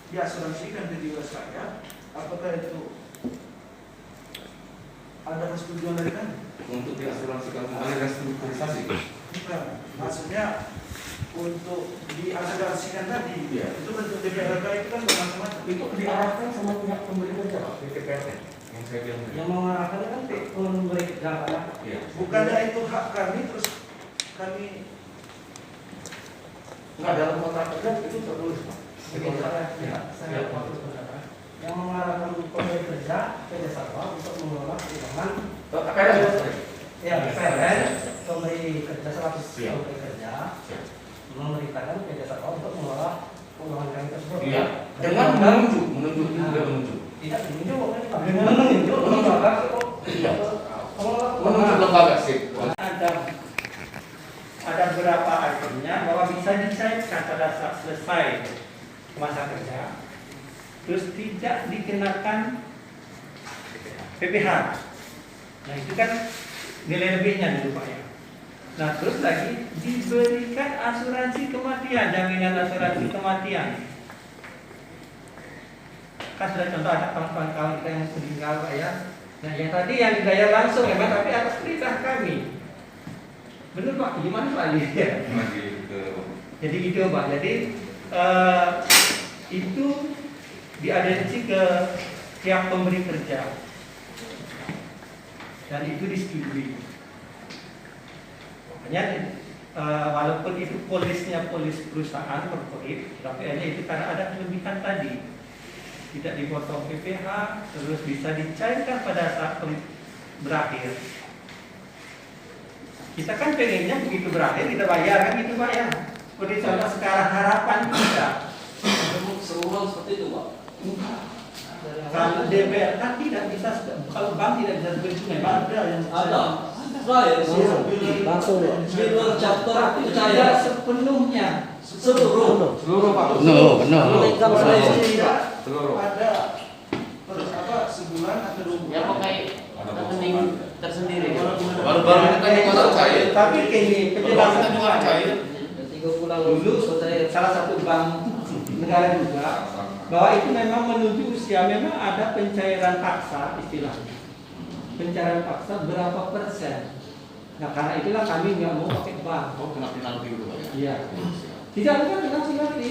diasuransikan ke Jiwasraya, apakah itu ada persetujuan dari kami? Untuk diasuransikan kembali restrukturisasi. Bukan, maksudnya untuk diasuransikan tadi, Iya. itu bentuk DPRK itu kan macam-macam. Itu diarahkan sama pihak pemberi kerja Pak, PPRT yang saya bilang tadi. Yang mengarahkan kan memberi kerja. Iya. Bukannya itu hak kami, terus kami Enggak, dalam kontrak kerja itu tertulis Pak. Di Jadi kontrak. saya yang mengarahkan pemberi kerja PT Sarwo untuk mengelola keuangan ya PLN pemberi kerja 100 Siap. pemberi kerja Siap. memerintahkan PT Sarwo untuk mengelola keuangan kami tersebut. Iya. Dengan menunjuk tidak menunjuk. Tidak menunjuk, dengan menunjuk lembaga Menunjuk lembaga sih. Ada beberapa itemnya bahwa bisa dicairkan pada saat selesai masa kerja, terus tidak dikenakan PPh. Nah itu kan nilai lebihnya dulu Pak ya. Nah terus lagi diberikan asuransi kematian, jaminan asuransi kematian. kan sudah contoh ada kawan-kawan kita yang meninggal Pak ya. Nah yang tadi yang dibayar langsung memang tapi atas perintah kami. Benar Pak, gimana Pak? Ya. Jadi gitu Pak. Jadi itu diadrensi ke pihak pemberi kerja dan itu disetujui. Makanya walaupun itu polisnya polis perusahaan korporat, tapi hanya itu karena ada kelebihan tadi tidak dipotong PPh, terus bisa dicairkan pada saat berakhir. Kita kan pengennya begitu berakhir kita bayar kan gitu Pak ya. Seperti contoh sekarang harapan kita. Seruan seperti itu Pak. Kalau DPR kan tidak bisa, kalau bank tidak bisa seperti itu memang ada yang Ada. Saya Langsung ya. di luar chapter tapi itu tidak saya sepenuhnya. seluruh. Seluruh Pak. Seluruh. Ada sebulan atau 2 bulan. Ya pakai rekening tersendiri. Baru-baru ini kan juga cair. Tapi ini penjelasan juga cair. 3 bulan dulu salah satu bank negara juga bahwa itu memang menuju usia, memang ada pencairan paksa istilahnya. Pencairan paksa berapa persen? Nah karena itulah kami nggak mau pakai bank. Oh, kena penalti itu Pak ya? Iya. Tidak bukan penalti,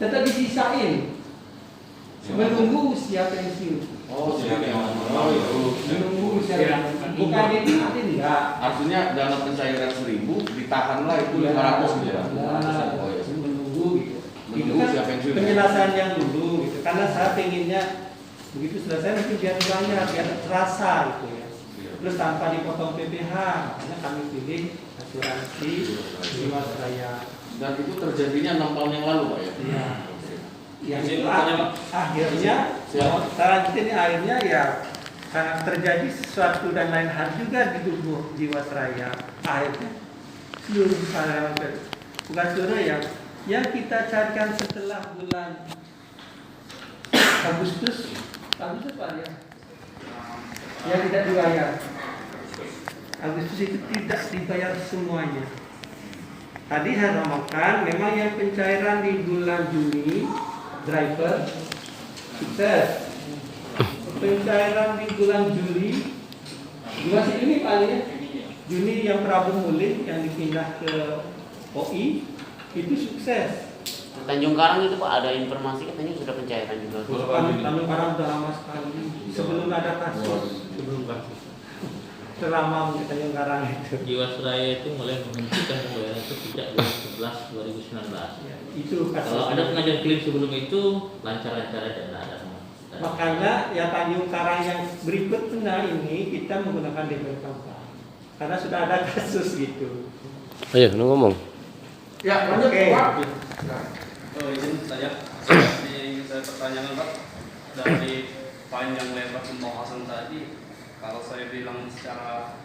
tetap disisain. Menunggu usia pensiun. Oh, jadi oh itu. Menunggu usia pensiun. Bukan dinikmatin enggak. Artinya dana pencairan 1.000 ditahanlah itu 500 gitu ya. Oh ya. Menunggu gitu. Itu Menunggu kan siapa yang sudah. penjelasan yang dulu gitu. Karena saya pengennya begitu selesai nanti biar dibayar, biar terasa gitu ya. Terus tanpa dipotong PPh, makanya kami pilih asuransi Jiwasraya. Dan itu terjadinya 6 tahun yang lalu Pak ya? Iya. Yang Izin itu bertanya, Pak. akhirnya, selanjutnya ini akhirnya ya karena terjadi sesuatu dan lain hal juga di tubuh Jiwasraya. Akhirnya seluruh karyawan, bukan seluruh yang kita carikan setelah bulan Agustus Pak ya, yang tidak dibayar. Agustus itu tidak dibayar semuanya. Tadi saya ngomongkan memang yang pencairan di bulan Juni driver sukses. Pencairan di bulan Juli masih Juni paling ya. Juni yang Prabu Mulih yang dipindah ke OI itu sukses. Tanjung Karang itu Pak ada informasi katanya sudah pencairan juga. Tanjung Karang sudah lama sekali sebelum ada kasus. Selama mungkin Tanjung Karang itu. Jiwasraya itu mulai menghentikan pembayaran itu sejak 2011 2019. Ya, itu kasus. Kalau ada pengajuan klaim sebelum itu lancar-lancar aja, nggak ada semua. Makanya ya Tanjung Karang yang berikutnya ini kita menggunakan DP Kampung karena sudah ada kasus gitu. Ayo, lu ngomong. Ya, lanjut Oke. Pak. Oh izin saja. Seperti yang ingin saya pertanyakan Pak, dari panjang lebar pembahasan tadi, kalau saya bilang secara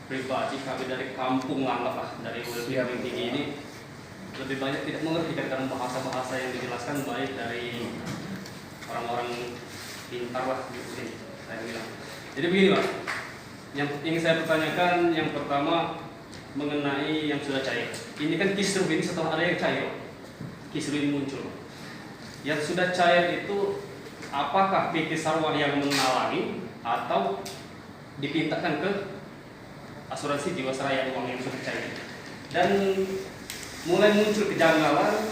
pribadi kami dari kampung anggaplah dari ULP yang tinggi ini lebih banyak tidak mengerti karena bahasa-bahasa yang dijelaskan baik dari orang-orang pintar lah gitu saya bilang. Jadi begini Pak, yang ingin saya pertanyakan yang pertama mengenai yang sudah cair. Ini kan kisruh ini setelah ada yang cair, kisruh ini muncul. Yang sudah cair itu apakah PT Sarwa yang mengalami atau dipintakan ke asuransi Jiwasraya uang yang sudah cair? Dan mulai muncul kejanggalan,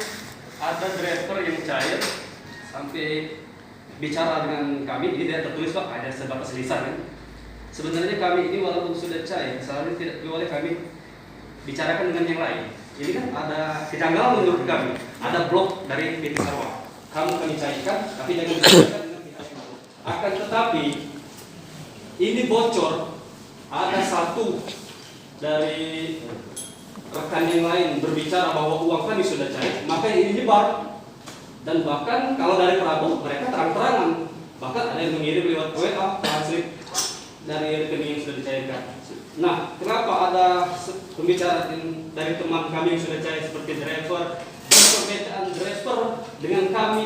ada driver yang cair sampai bicara dengan kami, ini tidak tertulis Pak, ada sebatas lisan kan. Sebenarnya kami ini walaupun sudah cair, seharusnya tidak boleh kami bicarakan dengan yang lain. Ini kan ada kejanggalan menurut kami, ada blok dari PT Sarwa. Kamu kami cairkan, tapi jangan bicarakan dengan pihak lain. Akan tetapi ini bocor, ada satu dari rekan yang lain berbicara bahwa uang kami sudah cair, maka ini nyebar. Dan bahkan kalau dari Prabu mereka terang-terangan, bahkan ada yang mengirim lewat WA translate dari rekening yang sudah dicairkan. Nah, kenapa ada pembicaraan dari teman kami yang sudah cair seperti driver dan perbedaan driver dengan kami?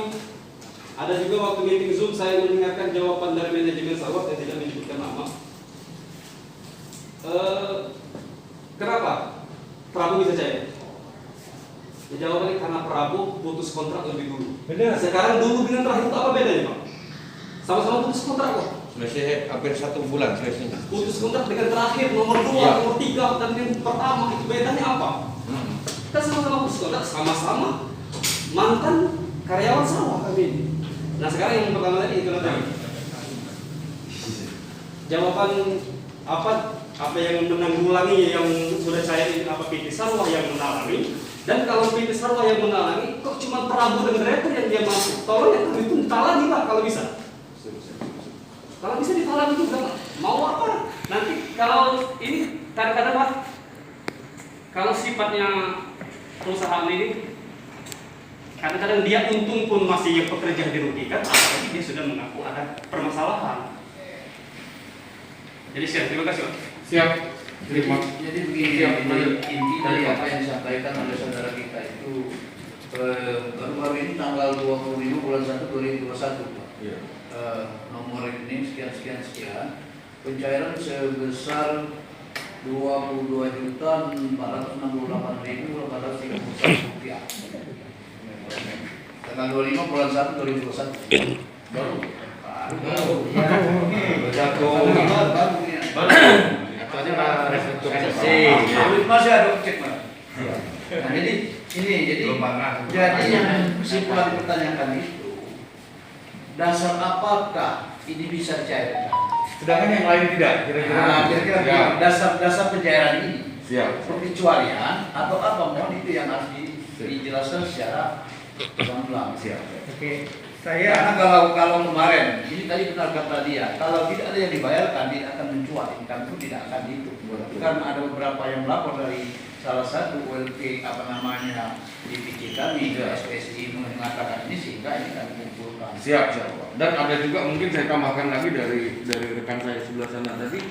Ada juga waktu meeting Zoom saya mendengarkan jawaban dari manajemen Sarwa yang tidak menyebutkan nama. Kenapa Prabu bisa cair? Ya, jawabannya karena Prabowo putus kontrak lebih dulu. Benar. Sekarang dulu dengan terakhir itu apa bedanya, Pak? Sama-sama putus kontrak kok. Selesai hampir 1 bulan selesainya. Putus kontrak dengan terakhir nomor 2, Iya. nomor 3 dan yang pertama itu bedanya apa? Kita sama-sama putus kontrak, sama-sama mantan karyawan sawah kami ini. Nah sekarang yang pertama tadi itu tadi. Jawaban apa yang menanggulangi yang sudah saya ini apa PT Sarwa yang menalangi, dan kalau PT Sarwa yang menalangi kok cuma Prabowo dan direktur yang dia masuk. Tolong yang itu ditalangi Pak kalau bisa. Kalau bisa ditalangi juga Pak. Mau apa? Nanti kalau ini kadang-kadang Pak, kalau sifatnya perusahaan ini kadang-kadang dia untung pun masih pekerja dirugikan, apalagi dia sudah mengaku ada permasalahan. Jadi terima kasih Pak. Siap. Terima. Jadi begini, Siap. inti dari apa yang disampaikan oleh saudara kita itu baru-baru ini tanggal 25 bulan 1 2021 Pak. Iya. Nomor ini sekian pencairan sebesar 22.468.831 rupiah. Tanggal 25 bulan 1 2021 baru. Masih ada cek Mas. Nah, jadi yang kesimpulan dipertanyakan itu dasar apakah ini bisa dicairkan? Sedangkan yang lain tidak. Kira-kira Ya. dasar pencairan ini Siap. pengecualian atau apa mohon itu yang harus dijelaskan secara gamblang. Siap. Oke, Karena saya kalau kemarin ini tadi benar kata dia, kalau tidak ada yang dibayarkan tidak akan mencuat, income itu tidak akan dihitung. Karena ada beberapa yang melapor dari salah satu ULP divisi kami ke SPSI mengatakan ini sehingga ini kami kumpulkan. Siap. Dan ada juga mungkin saya tambahkan lagi dari rekan saya sebelah sana tadi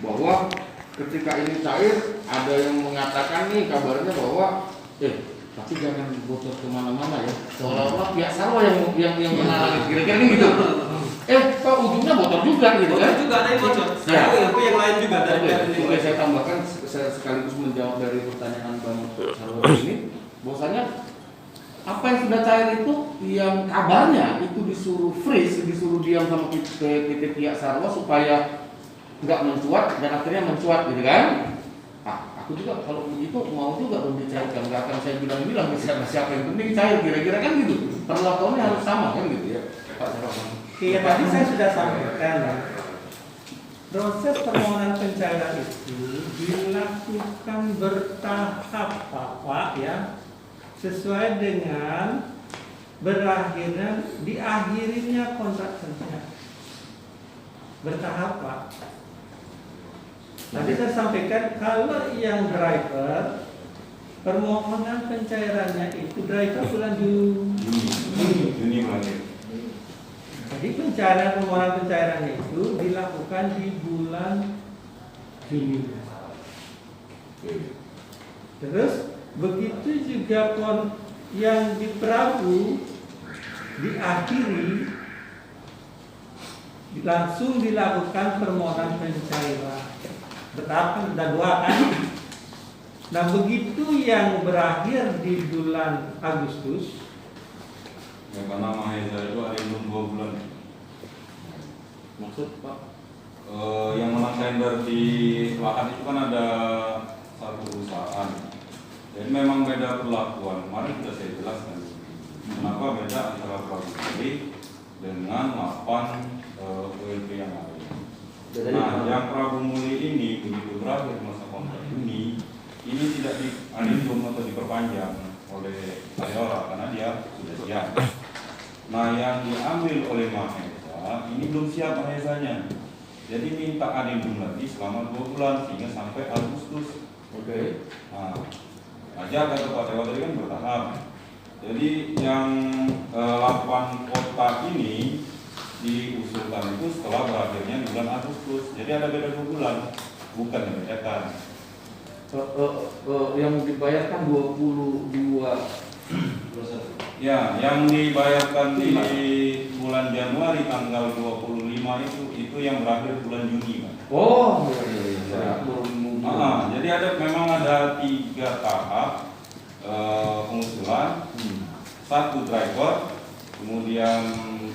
bahwa ketika ini cair ada yang mengatakan nih kabarnya bahwa tapi jangan bocor kemana-mana ya, seolah-olah pihak Sarwa yang menalangi, kira-kira ini gitu. Kok ujungnya bocor juga gitu kan? Juga ada yang bocor. Ya. Tapi yang lain juga dari Oke, saya tambahkan saya sekaligus menjawab dari pertanyaan Bang Sarwa ini, bahwasanya apa yang sudah cair itu yang kabarnya itu disuruh freeze, disuruh diam sama pihak Sarwa supaya nggak mencuat dan akhirnya mencuat gitu kan? Aku juga kalau begitu mau juga dong dicairkan, nggak akan saya bilang siapa yang penting cair, kira-kira kan gitu. Perlakuannya harus sama kan gitu ya, Pak Sarwa. Oke, tadi saya sudah sampaikan ya. Proses permohonan pencairan itu dilakukan bertahap Pak ya, sesuai dengan diakhirinya kontrak kerja. Bertahap Pak. Tadi saya sampaikan kalau yang driver permohonan pencairannya itu driver bulan Juni. Jadi permohonan pencairannya itu dilakukan di bulan Juni. Terus begitu juga yang di Prabu diakhiri langsung dilakukan permohonan pencairan. Bertahap kan dua kan. Nah begitu yang berakhir di bulan Agustus. Ya karena Mahesa itu ada yang belum 2 bulan. Maksud Pak? Yang menang tender di Selatan itu kan ada satu perusahaan. Jadi memang beda perlakuan. Kemarin sudah saya jelaskan. Kenapa beda antara Prabu Muli dengan 8 ULP yang lain. Nah, yang Prabu Muli ini begitu berakhir masa kontrak ini tidak diadendum atau diperpanjang oleh Ayora karena dia sudah siap. Nah, yang diambil oleh Mahesa ini belum siap Mahesanya. Jadi minta adendum lagi selama 2 bulan sehingga sampai Agustus. Oke. Nah, aja kata Pak Tewa tadi kan bertahap. Jadi yang 8 kotak ini diusulkan itu setelah berakhirnya di bulan Agustus. Jadi ada beda 2 bulan, bukan dibacakan. Yang dibayarkan 22. Ya, yang dibayarkan di bulan Januari tanggal 25 itu yang berakhir bulan Juni, Pak. Oh, iya. Jadi memang ada 3 tahap pengusulan, 1 driver, kemudian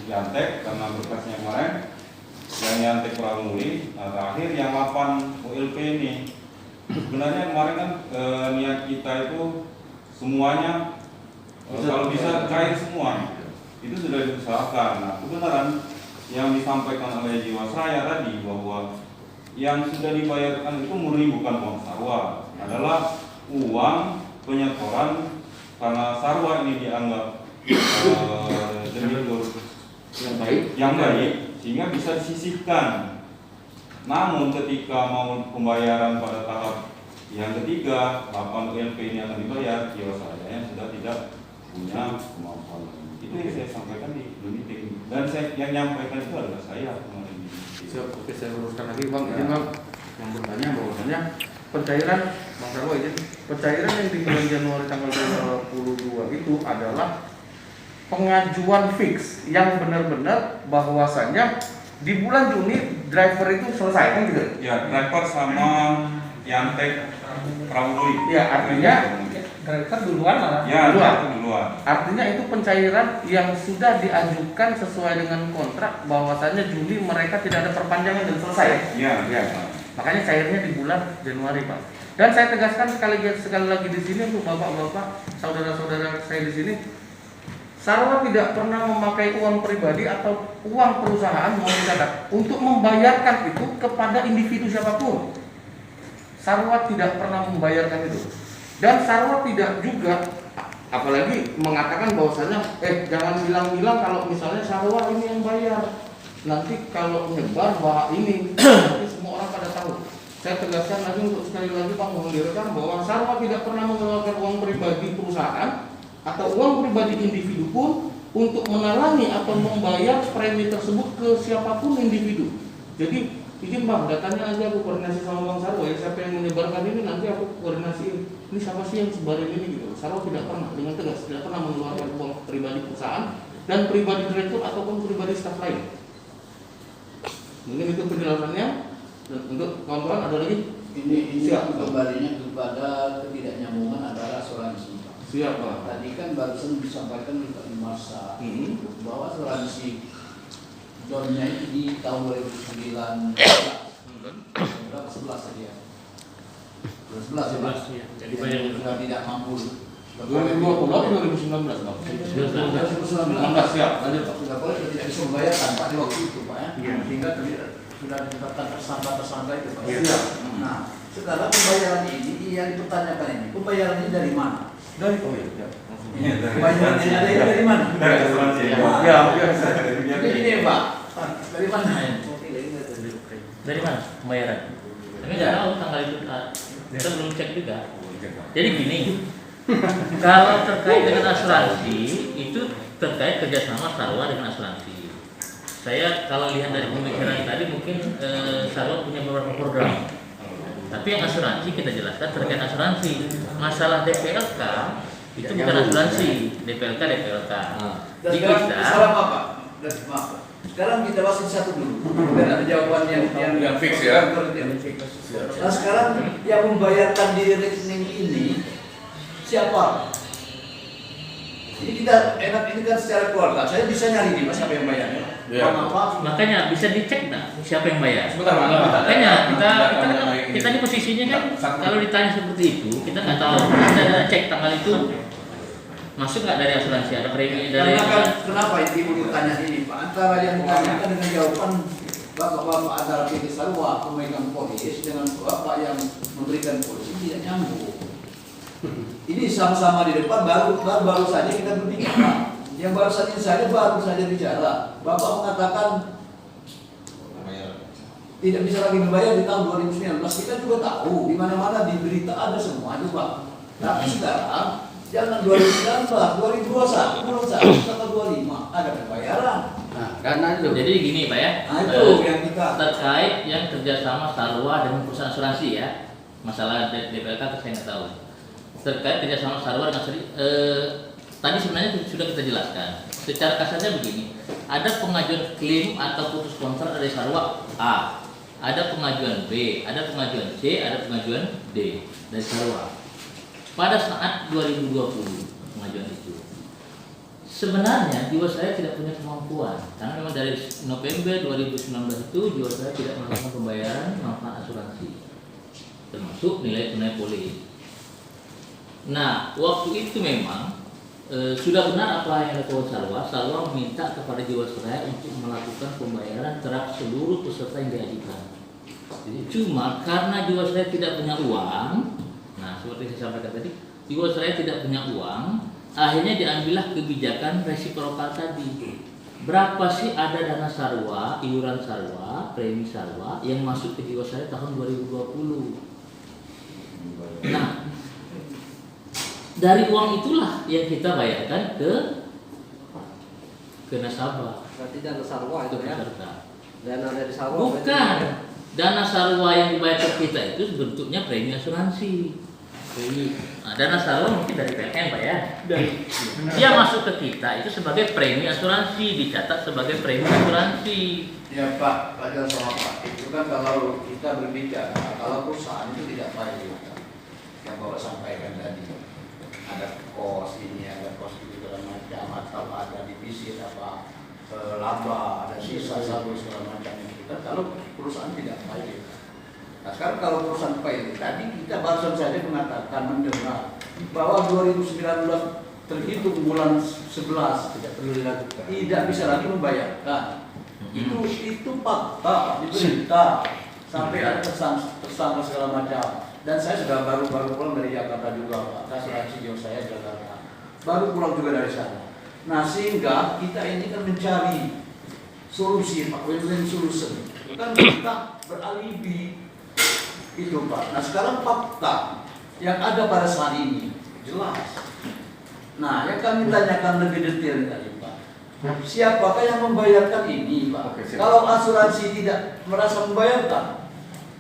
Yantek karena berkasnya kemarin, yang Yantek Pramuli, nah terakhir yang 8 ULP ini. Sebenarnya kemarin kan niat kita itu semuanya kalau bisa cair semua, itu sudah diusahakan. Nah kebenaran yang disampaikan oleh Jiwasraya tadi bahwa yang sudah dibayarkan itu murni bukan uang Sarwa, adalah uang penyetoran karena Sarwa ini dianggap debitur yang baik sehingga bisa disisihkan. Namun ketika mau pembayaran pada tahap yang ketiga 8 ULP ini akan dibayar, Jiwasraya yang sudah tidak punya kemampuan. Itu yang saya sampaikan di meeting dan yang nyampaikan itu adalah saya kemarin. Oke, saya luruskan lagi Bang. Ini Bang yang bertanya bahwasanya pencairan Bang Sarwo izin, pencairan yang di bulan Januari tanggal 22 itu adalah pengajuan fix yang benar-benar bahwasanya di bulan Juni driver itu selesai kan gitu? Ya, driver sama Yantek Pramuli. Ya, artinya Driver duluan malah. Ya, Duluan. duluan. artinya itu pencairan yang sudah diajukan sesuai dengan kontrak bahwasanya Juli mereka tidak ada perpanjangan dan selesai. Ya, Ya. Makanya cairnya di bulan Januari, Pak. Dan saya tegaskan sekali lagi di sini untuk bapak-bapak, saudara-saudara saya di sini, Sarwa tidak pernah memakai uang pribadi atau uang perusahaan mau dicatat untuk membayarkan itu kepada individu siapapun. Sarwa tidak pernah membayarkan itu. Dan Sarwa tidak juga apalagi mengatakan bahwasanya jangan bilang-bilang kalau misalnya Sarwa ini yang bayar. Nanti kalau nyebar bahwa ini nanti semua orang pada tahu. Saya tegaskan lagi untuk sekali lagi Pak menggulirkan bahwa Sarwa tidak pernah mengeluarkan uang pribadi perusahaan atau uang pribadi individu pun untuk menalangi atau membayar premi tersebut ke siapapun individu. Jadi izin Bang, datanya aja aku koordinasi sama Bang Sarwo ya, siapa yang menyebarkan ini nanti aku koordinasiin. Ini siapa sih yang sebarin ini gitu. Sarwo tidak pernah dengan tegas tidak pernah mengeluarkan uang pribadi perusahaan dan pribadi direktur ataupun pribadi staf lain. Mungkin itu penjelasannya. Dan untuk kawan-kawan ada lagi? Ini Siap, Pak. kembalinya kepada ketidaknyambungan antara asuransi. Siap Pak. Tadi kan barusan disampaikan di masa bahwa asuransi donnya itu di tahun 2019 berapa 11 tadi ya? 11 ya. Jadi bayar sudah tidak mampu. 2020 atau 2019 Bang? 2019 siap. Lanjut Pak. Sudah boleh tidak bisa membayarkan Pak di waktu itu Pak ya. Iya. Sehingga sudah ditetapkan tersangka itu Pak. Iya. Nah, sekarang pembayaran ini yang dipertanyakan ini, pembayaran ini dari mana? Dari ya. Pembayaran ini ada ini dari mana? Dari asuransi. Ya. Jadi ini Pak, dari mana ya? Dari mana pembayaran? Kami nggak tahu tanggal itu, kita belum cek juga. Jadi gini, kalau terkait dengan asuransi itu terkait kerjasama Sarwa dengan asuransi. Saya kalau lihat dari pemikiran tadi mungkin Sarwa punya beberapa program. Tapi yang asuransi kita jelaskan terkait asuransi. Masalah DPLK itu bukan asuransi, DPLK. Dan Di sekarang kita salah apa? Maaf. Sekarang kita bahas satu dulu. Dan ada jawaban yang fix ya. Nah sekarang yang membayarkan di rekening ini siapa? Ini kita enak ini kan secara keluarga. Saya bisa nyari nih siapa yang bayarnya. Ya. Apa? makanya bisa dicek nggak siapa yang bayar? Sebentar Bang. Makanya kita di posisinya kan kalau ditanya seperti itu kita nggak tahu. Kita cek tanggal itu masuk nggak dari asuransi, ada premi dari. Kenapa ibu bertanya ini Pak? Antara yang ditanyakan dengan jawaban bapak-bapak antara PT Sarwa pemegang polis dengan bapak yang memberikan polisi tidak nyambung. Ini sama-sama di depan baru saja kita berbicara Pak. Yang baru saja bicara. Bapak mengatakan tidak bisa lagi membayar di tahun 2019. Kita juga tahu di mana-mana di berita ada semua itu Pak. Tapi sekarang jangan 2019, 2021, tanggal 25 ada pembayaran. Nah, karena itu. Jadi gini Pak ya. Nah itu yang kita terkait yang kerjasama Sarwa dengan perusahaan asuransi ya. Masalah DPLK saya nggak tahu. Terkait kerjasama Sarwa dengan tadi sebenarnya sudah kita jelaskan. Secara kasarnya begini, ada pengajuan klaim atau putus kontrak dari Sarwa A, ada pengajuan B, ada pengajuan C, ada pengajuan D dari Sarwa. pada saat 2020 pengajuan itu. Sebenarnya Jiwasraya tidak punya kemampuan karena memang dari November 2019 itu Jiwasraya tidak melakukan pembayaran manfaat asuransi termasuk nilai tunai polis. Nah, waktu itu memang sudah benar apa yang dilakukan Salwa meminta kepada Jiwasraya untuk melakukan pembayaran terhadap seluruh peserta yang diajukan. Jadi cuma karena Jiwasraya tidak punya uang, nah seperti saya sampaikan tadi, Jiwasraya tidak punya uang, akhirnya diambillah kebijakan resiprokal tadi. Berapa sih ada dana Sarwa, iuran Sarwa, premi Sarwa yang masuk ke Jiwasraya tahun 2020? Nah, dari uang itulah yang kita bayarkan ke nasabah. Berarti dana Sarwa itu ya? Peserta. Dana dari Sarwa? Bukan. Dana Sarwa yang dibayar ke kita itu bentuknya premi asuransi. Nah, dana Sarwa mungkin dari PLN Pak ya. Dia masuk ke kita itu sebagai premi asuransi, dicatat sebagai premi asuransi. Ya Pak, wajar sama Pak. Itu kan kalau kita berbicara, kalau perusahaan itu tidak baik yang Bapak sampaikan tadi. Ada kos ini, ada kos itu segala macam, atau ada divisi apa laba, ada sisa sabu segala macam itu. Kalau perusahaan tidak baik. Nah sekarang kalau perusahaan baik, tadi kita barusan saja mengatakan mendengar bahwa 2019 terhitung bulan 11 tidak bisa lagi membayarkan. Itu fakta diberita sampai ada tersangka segala macam. Dan saya sudah baru pulang dari Jakarta juga Pak, asuransi Jiwasraya Jakarta. Baru pulang juga dari sana. Nah sehingga kita ini kan mencari solusi Pak, win-win solution. Kan kita beralibi itu Pak. Nah sekarang fakta yang ada pada saat ini jelas. Nah yang kami tanyakan lebih detail tadi Pak, siapakah yang membayarkan ini Pak? Kalau asuransi tidak merasa membayarkan,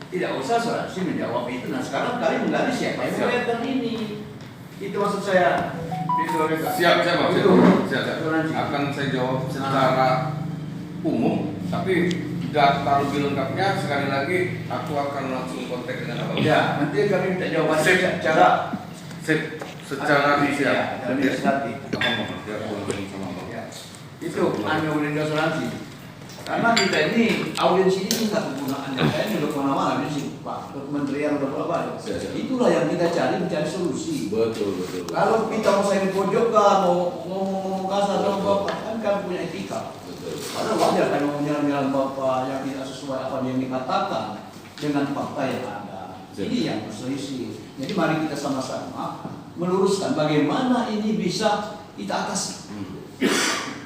tidak usah asuransi menjawab itu. Nah sekarang kali menggali siapa yang membayarkan ini. Itu maksud saya. Siap. Akan saya jawab secara umum, tapi data lebih lengkapnya sekali lagi aku akan langsung kontak dengan Abang. Ya, nanti kami minta jawaban secara siap. administratif. Ya. Itu hanya audiens asuransi. Karena kita ini audiens ini nggak kegunaannya. Saya udah kemana-mana di sini, Pak. Ke kementerian udah apa? Itulah yang kita mencari solusi. Betul. Kalau kita mau saya dipojokkan, mau ngomong kasar sama Bapak, kan kami punya etika. Karena wajar kan mau menyerang Bapak yang tidak sesuai apa yang dikatakan dengan fakta yang ada. Ini yang berselisih. Jadi mari kita sama-sama meluruskan bagaimana ini bisa kita atasi.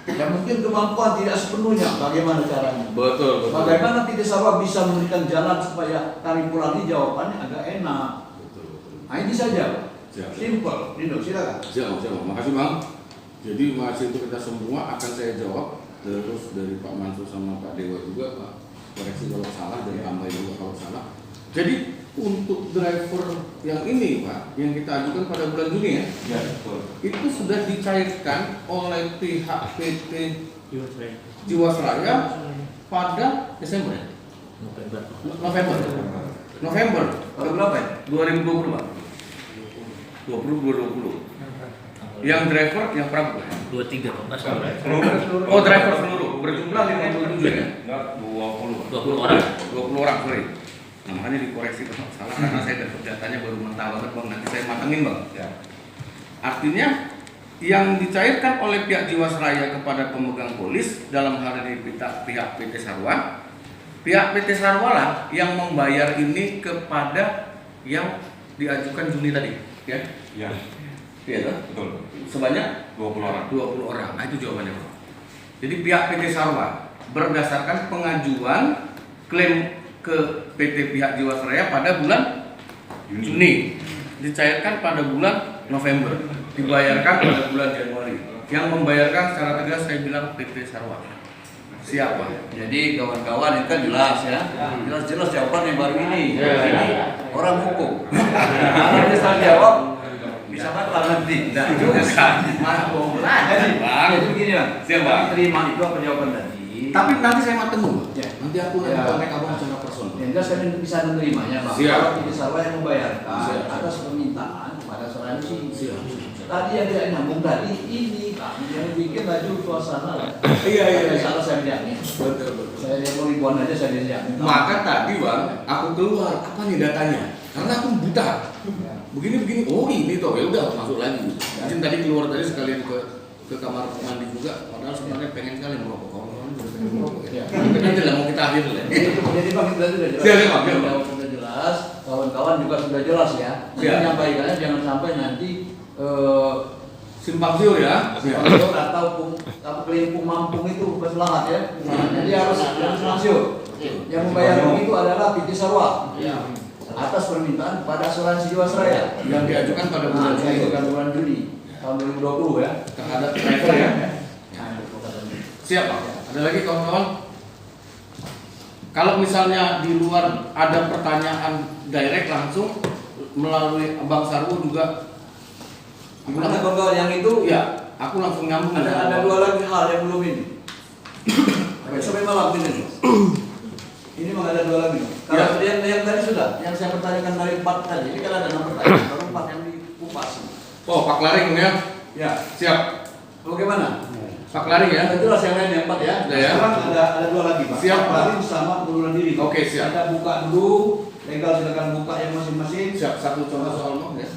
Ya mungkin kemampuan tidak sepenuhnya, bagaimana caranya? Betul. Bagaimana PT Sarwa bisa memberikan jalan supaya kami pulangi jawabannya agak enak. Betul. Nah ini saja. Siap. Simple. Dino, silakan. Siap. Makasih Bang. Jadi masih untuk kita semua akan saya jawab. Terus dari Pak Mansur sama Pak Dewa juga Pak, koreksi kalau salah, dan tambah juga kalau salah. Jadi untuk driver yang ini Pak, yang kita ajukan pada bulan Juni ya, betul. itu sudah dicairkan oleh pihak PT Jiwasraya pada Desember ya? November. Kalau berapa ya? 2020 Pak. 2020. Yang driver yang berapa? 23 Pak. Oh, driver seluruh berjumlah 57 ya? Enggak, 20 orang. 20 orang, sorry. Nah, makanya dikoreksi Bang. Salah karena saya dapat datanya baru mentah banget Bang. Nanti saya matengin Bang. Ya. Artinya yang dicairkan oleh pihak Jiwasraya kepada pemegang polis dalam hal ini pihak PT Sarwa. Pihak PT Sarwa lah yang membayar ini kepada yang diajukan Juni tadi, ya? Iya. Iya, Betul. sebanyak 20 orang. 20 orang. Nah, itu jawabannya, Bang. Jadi pihak PT Sarwa berdasarkan pengajuan klaim ke PT pihak Jiwasraya pada bulan Juni, dicairkan pada bulan November, dibayarkan pada bulan Januari. Yang membayarkan secara tegas saya bilang PT Sarwa. Siapa? Jadi kawan-kawan itu kan jelas ya, jelas jawaban yang baru ini. Ini orang hukum. Kalau bisa jawab bisa batal nanti. Tidak juga kan. Mana bohong lagi. Jadi begini Bang. Siap, Bang. Terima itu apa jawaban tadi. Tapi nanti saya mateng dulu. Ya. Nanti aku kontak abang secara personal. Yang jelas kami bisa menerimanya Bang. Siap. Kalau tidak salah yang membayarkan Siap. atas permintaan kepada saudara pertanyaan sih. Tadi yang tidak nyambung tadi ini kami yang bikin laju suasana lah. Iya. Salah saya bilangnya. Betul. Saya yang ribuan aja saya bilangnya. Maka tadi bang, aku keluar apa nih datanya? Karena aku buta. Begini. Oh ini toh, ya udah masuk lagi. Mungkin tadi keluar tadi sekalian ke kamar mandi juga. Padahal sebenarnya pengen sekali merokok. Kawan-kawan juga pengen merokok. Ya. Nanti lah mau kita akhir lah. Jadi Bang sudah jelas. Siap. Sudah jelas. Kawan-kawan juga sudah jelas ya. Siap. Menyampaikannya jangan sampai nanti simpang siur ya. atau kelingkung mampung itu berselamat ya. Jadi harus simpang siur. Yang membayar uang itu adalah PT Sarwa. Atas permintaan pada asuransi Jiwasraya Yang diajukan pada bulan Juli. diajukan bulan Juli tahun 2020 ya. Terhadap driver ya. Siap Pak. Ada lagi kawan-kawan? Kalau misalnya di luar ada pertanyaan direct langsung melalui Bang Sarwo juga. Gimana kawan-kawan yang itu? Ya, aku langsung nyambung. Ada dua lagi hal yang belum ini. Sampai malam ini. Ini memang ada dua lagi. Kalau yang tadi sudah, yang saya pertanyakan dari 4 tadi, ini kan ada 6 pertanyaan, baru 4 yang dikupas. Oh, Pak Laring ya. Ya, Siap. bagaimana? Pak Laring ya. Jelas yang lain yang 4 ya. Udah ya. Sekarang ada dua lagi Pak. Siap, Pak. Lari sama pengunduran diri. Oke, siap. Kita buka dulu, legal silakan buka yang masing-masing. Siap, satu contoh soal mau ya.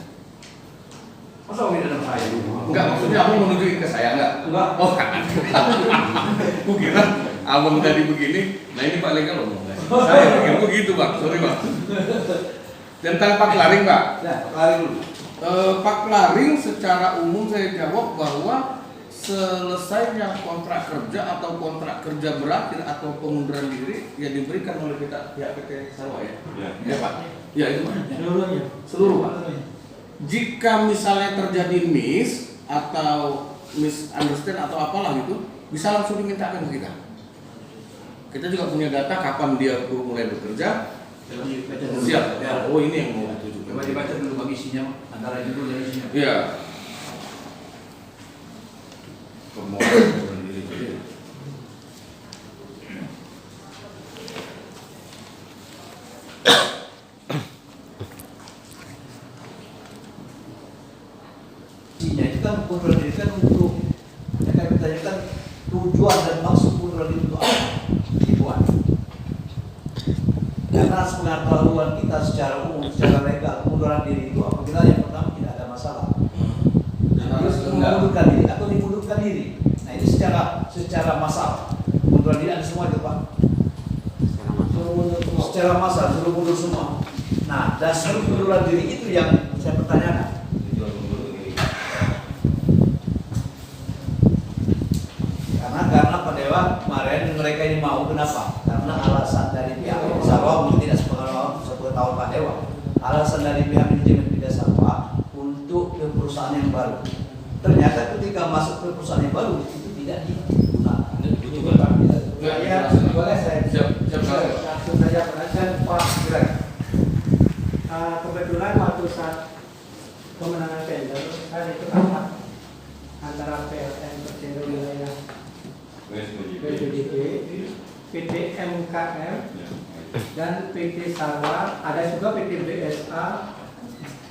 Masa mau tidak ada saya? Enggak, maksudnya abang menunjukin ke saya enggak? Enggak. Oh, kan. Aku kira abang tadi begini. Nah, ini Pak Legal ngomong. Saya pikir begitu, Bang. Sorry, Bang. Tentang Pak Laring, Pak. Ya, lari dulu. Pak Laring secara umum saya jawab bahwa selesainya kontrak kerja atau kontrak kerja berakhir atau pengunduran diri ya diberikan oleh kita pihak PT Sarwa ya. Ya Pak. Ya itu Pak. Seluruh Pak. Jika misalnya terjadi miss atau misunderstand atau apalah gitu, bisa langsung dimintakan ke kita. Kita juga punya data kapan dia baru mulai bekerja. Siap. Ya. Oh ini yang mau dituju. Coba dibaca dulu bagi isinya, antara judul dan isinya. Iya. Pengunduran diri. Isinya itu kan pengunduran diri kan untuk yang kami tanyakan tujuan dan maksud pengunduran diri itu apa? Dibuat. Karena pengetahuan kita secara umum, secara legal, pengunduran diri itu apabila yang pertama tidak ada masalah. Terus mengundurkan diri atau dimundurkan diri. Nah ini secara masalah. Pengunduran diri ada semua itu Pak. Secara masalah suruh mundur semua. Nah dasar pengunduran diri itu yang saya pertanyakan. Karena Pak Dewa kemarin mereka ini mau kenapa? Karena alasan dari pihak Sarwa mungkin tidak sepengetahuan Pak Dewa. Alasan dari pihak manajemen Bida Sarwa untuk ke perusahaan yang baru. Ternyata ketika masuk ke perusahaan yang baru itu tidak digunakan. Ya, boleh saya langsung saja perhatian Pak Greg. Kebetulan waktu saat pemenangan tender saya itu rapat antara PLN Persero Wilayah PSDP, PT MKM dan PT Sarwa, ada juga PT BSA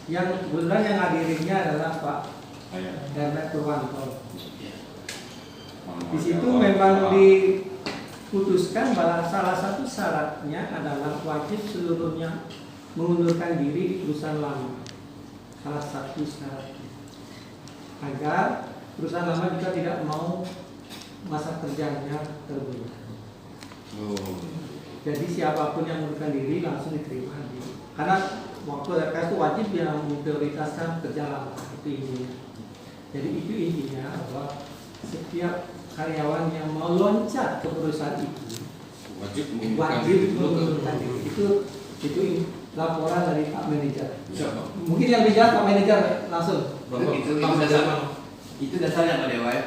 yang kebetulan yang hadirinnya adalah Pak Hermet Purwanto. Di situ memang diputuskan bahwa salah satu syaratnya adalah wajib seluruhnya mengundurkan diri di perusahaan lama. Salah satu syaratnya agar perusahaan lama juga tidak mau masa kerjanya terbunuh. Jadi siapapun yang mengundurkan diri langsung diterima. Karena waktu RKS itu wajib yang memprioritaskan kerja lama itu intinya. Jadi itu intinya bahwa setiap karyawan yang mau loncat ke perusahaan itu wajib mengundurkan diri. Itu laporan dari Pak Manajer. Mungkin yang bicara Pak Manajer langsung. Itu dasarnya Pak Dewa ya.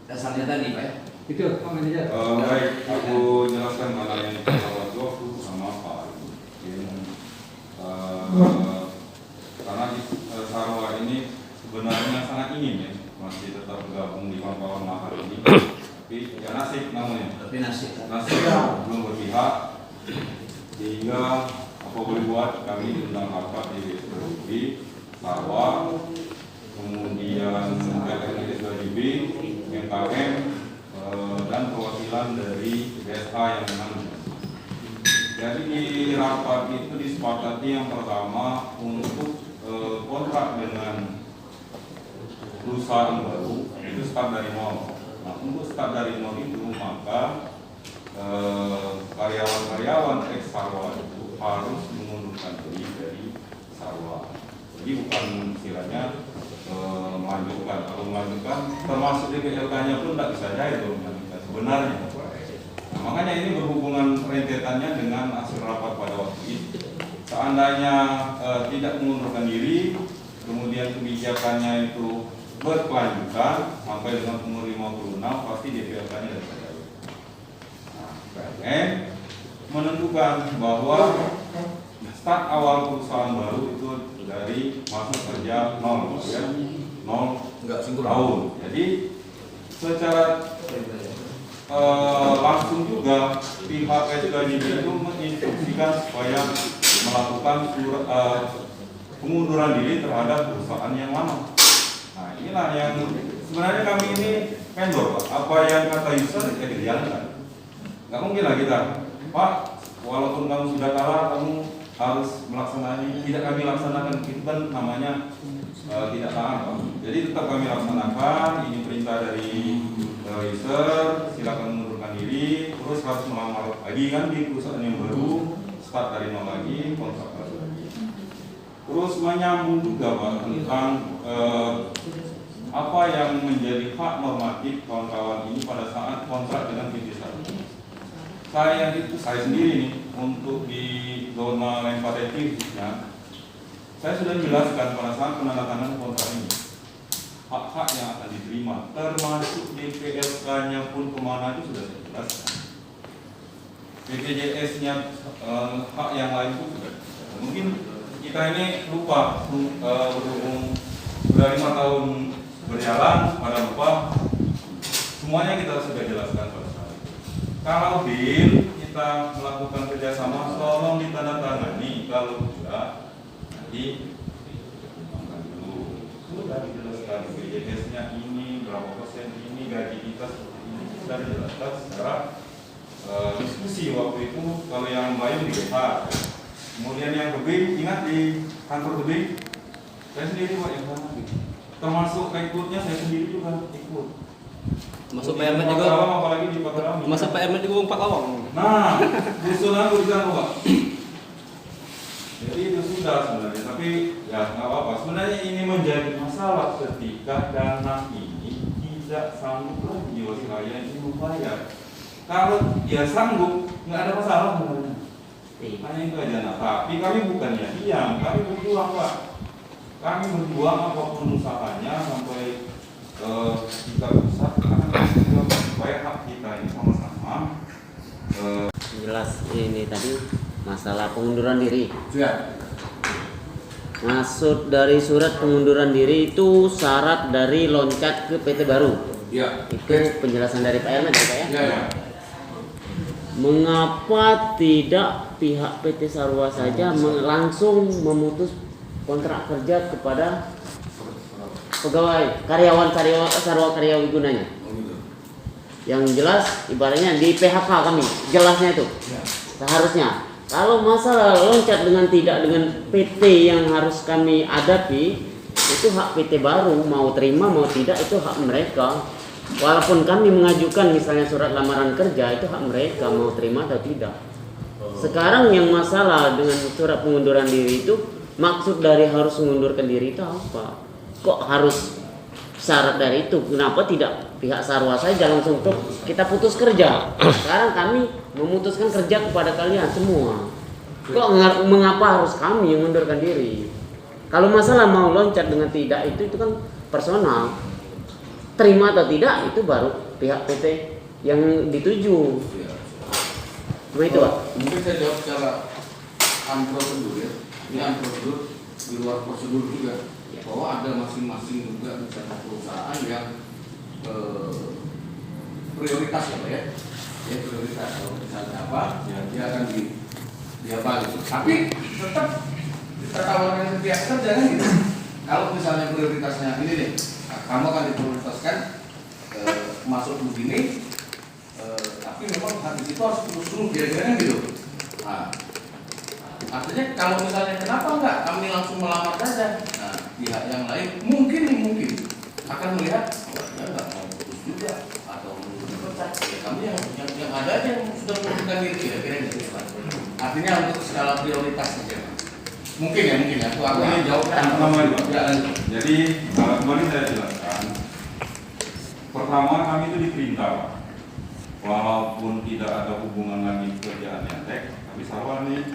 Dasarnya tadi Pak ya. Itu Pak Manajer. Baik, aku jelaskan mana yang kita waktu sama Pak. Karena Sarwa ini sebenarnya sangat ingin ya masih tetap bergabung di kawan-kawan mahal ini, tapi ya nasib namanya. Tapi nasib belum berpihak sehingga apa boleh buat kami tentang rapat di BSPB Sarwa, kemudian LNSWB, MKM, dan perwakilan dari DSA yang menang. Jadi di rapat itu disepakati yang pertama untuk kontrak dengan perusahaan baru itu start dari nol. Nah, untuk start dari nol itu maka karyawan-karyawan ex Sarwa itu harus mengundurkan diri dari Sarwa. Jadi bukan istilahnya melanjutkan. Kalau melanjutkan termasuk di PLK-nya pun tidak bisa cair sebenarnya. Nah, makanya ini berhubungan rentetannya dengan hasil rapat pada waktu itu. Seandainya tidak mengundurkan diri, kemudian kebijakannya itu berkelanjutan sampai dengan umur 56, pasti DPLK-nya tidak bisa. Nah, PLN menentukan bahwa start awal perusahaan baru itu dari masuk kerja 0, ya, 0 tahun. Jadi secara langsung juga pihak SKJB itu menginstruksikan supaya melakukan pengunduran diri terhadap perusahaan yang lama. Nah, inilah yang sebenarnya kami ini vendor, Pak. Apa yang kata user ya dijalankan. Nggak mungkin lah kita, Pak, walaupun kamu sudah kalah, kamu harus melaksanakan. Tidak kami laksanakan, itu kan namanya tidak taat, Pak. Jadi tetap kami laksanakan. Ini perintah dari user, silakan mengundurkan diri, terus harus melamar lagi kan di perusahaan yang baru, start dari nol lagi, kontrak baru lagi. Terus menyambung juga, Pak, tentang apa yang menjadi hak normatif kawan-kawan ini pada saat kontrak dengan PT Sarwa. Saya sendiri nih, untuk di zona lempatetif, ya, saya sudah jelaskan pada saat penandatanganan kontrak ini hak-hak yang akan diterima, termasuk DPLK-nya pun kemana itu sudah saya jelaskan. BPJS-nya hak yang lain pun sudah. Mungkin kita ini lupa berhubung sudah 5 tahun berjalan pada lupa semuanya kita sudah jelaskan pada saat itu. Kalau deal kita melakukan kerjasama, tolong ditandatangani. Kalau tidak, nanti sudah dijelaskan BPJS-nya ini, berapa persen ini, gaji kita seperti ini, sudah dijelaskan secara diskusi waktu itu. Kalau yang lain di BH, kemudian yang tebing, ingat di kantor tebing, saya sendiri Pak yang sana, termasuk rekrutnya saya sendiri juga ikut. Masuk PMN juga. Apalagi di Pagarami. Masuk PMN juga Pak Awang. Nah, usul aku di sana, Pak. Jadi itu sudah sebenarnya, tapi ya nggak apa-apa. Sebenarnya ini menjadi masalah ketika dana ini tidak sanggup lagi Jiwasraya ini membayar. Kalau dia sanggup, nggak ada masalah sebenarnya. Hanya itu aja. Nah, tapi kami bukannya diam, kami berjuang, Pak. Kami berjuang apapun usahanya sampai kita rusak, supaya hak kita ini sama-sama. Jelas ini tadi masalah pengunduran diri. Ya. Maksud dari surat pengunduran diri itu syarat dari loncat ke PT baru. Ya. Itu penjelasan dari Pak Erna, Pak ya? Ya. Mengapa tidak pihak PT Sarwa saja langsung memutus kontrak kerja kepada pegawai karyawan Sarwa Karyawiguna-nya? Yang jelas ibaratnya di PHK kami, jelasnya itu. Seharusnya kalau masalah loncat dengan tidak dengan PT yang harus kami hadapi, itu hak PT baru, mau terima mau tidak itu hak mereka. Walaupun kami mengajukan misalnya surat lamaran kerja, itu hak mereka mau terima atau tidak. Sekarang yang masalah dengan surat pengunduran diri itu, maksud dari harus mengundurkan diri itu apa? Kok harus syarat dari itu? Kenapa tidak pihak Sarwa saja langsung kita putus kerja? Sekarang kami memutuskan kerja kepada kalian semua. Kok mengapa harus kami yang mengundurkan diri? Kalau masalah mau loncat dengan tidak itu kan personal. Terima atau tidak itu baru pihak PT yang dituju. Cuma itu, Pak. Mungkin saya jawab secara unprosedur ya. Ini unprosedur di luar prosedur juga. Bahwa ada masing-masing juga misalnya perusahaan yang prioritas ya Pak ya. Ya prioritas kalau misalnya apa ya dia akan dia balik. Tapi tetap kita tawarkan ke pihak kerja kan gitu. kalau misalnya prioritasnya ini nih, kamu akan diprioritaskan masuk begini, tapi memang habis itu harus terus kira-kira gitu. Nah, artinya kalau misalnya kenapa enggak kami langsung melamar saja? Nah, pihak yang lain mungkin akan melihat dia nggak mau putus juga atau dipecat. Ya kami yang ada aja yang sudah mengundurkan diri kira-kira gitu. Artinya untuk skala prioritas saja. Mungkin ya. Aku ini jawab Jadi kembali saya jelaskan. Pertama kami itu diperintah, Pak. Walaupun tidak ada hubungan lagi pekerjaan yang tapi Sarwa ini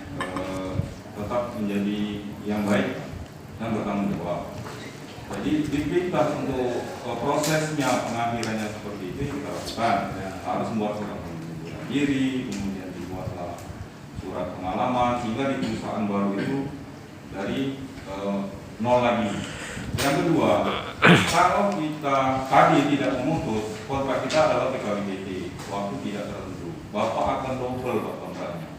tetap menjadi yang baik dan bertanggung jawab. Jadi diperintah untuk prosesnya pengakhirannya seperti itu kita lakukan. Harus membuat surat pengunduran diri, kemudian dibuatlah surat pengalaman sehingga di perusahaan baru itu dari nol lagi. Yang kedua, kalau kita tadi tidak memutus, kontrak kita adalah PKWBT, waktu tidak tertentu. Bapak akan double Pak kontraknya.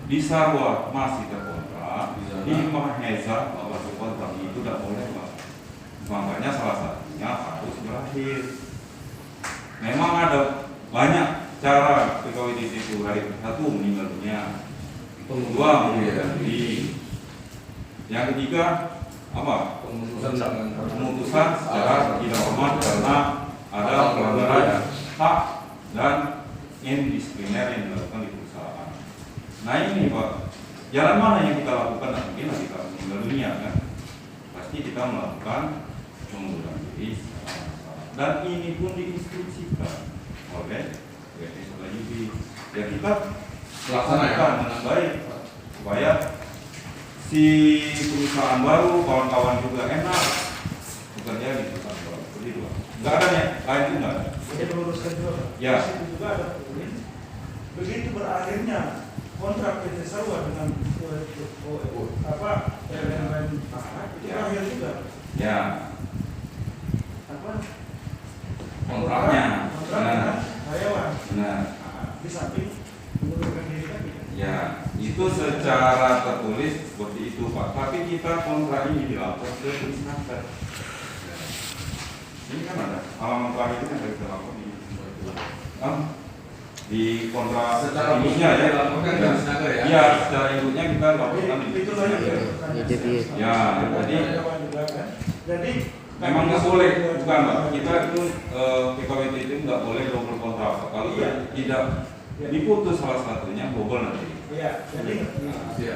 Di Sarwa masih terkontrak, di Mahesa Bapak kontrak itu tidak boleh Pak. Makanya salah satunya harus berakhir. Memang ada banyak cara PKWBT itu berakhir. Satu, meninggal dunia. Kedua, mengundurkan diri. Yang ketiga, apa? Pemutusan secara tidak hormat karena ada pelanggaran hak dan indisipliner yang dilakukan di perusahaan. Nah ini Pak, jalan mana yang kita lakukan? Nah, mungkin kita meninggal dunia kan? Pasti kita melakukan pengunduran diri dan ini pun diinstruksikan oleh WSLUB. Ya kita laksanakan dengan baik Pak, supaya si perusahaan baru, kawan-kawan juga enak bekerja di perusahaan baru. Seperti itu. Enggak ada ya? Lain itu enggak ada. Saya meluruskan juga Pak. Ya. Di situ juga ada poin. Begitu berakhirnya kontrak PT Sarwa dengan PLN itu berakhir juga. Ya. Apa? Kontraknya. Benar. Karyawan. Benar. Di samping mengundurkan diri kan. Ya, itu secara tertulis seperti itu Pak. Tapi kita kontrak ini dilapor ke Disnaker. Ini kan ada halaman terakhir ini ada dilapor di kontrak secara induknya ya. dilaporkan ke Disnaker ya. Iya, secara induknya kita laporkan di Itu lagi. Disnaker. Ya, Jadi memang nggak boleh, bukan Pak. Kita itu PKWT itu nggak boleh double kontrak Pak. Kalau tidak diputus salah satunya double nanti. Iya, jadi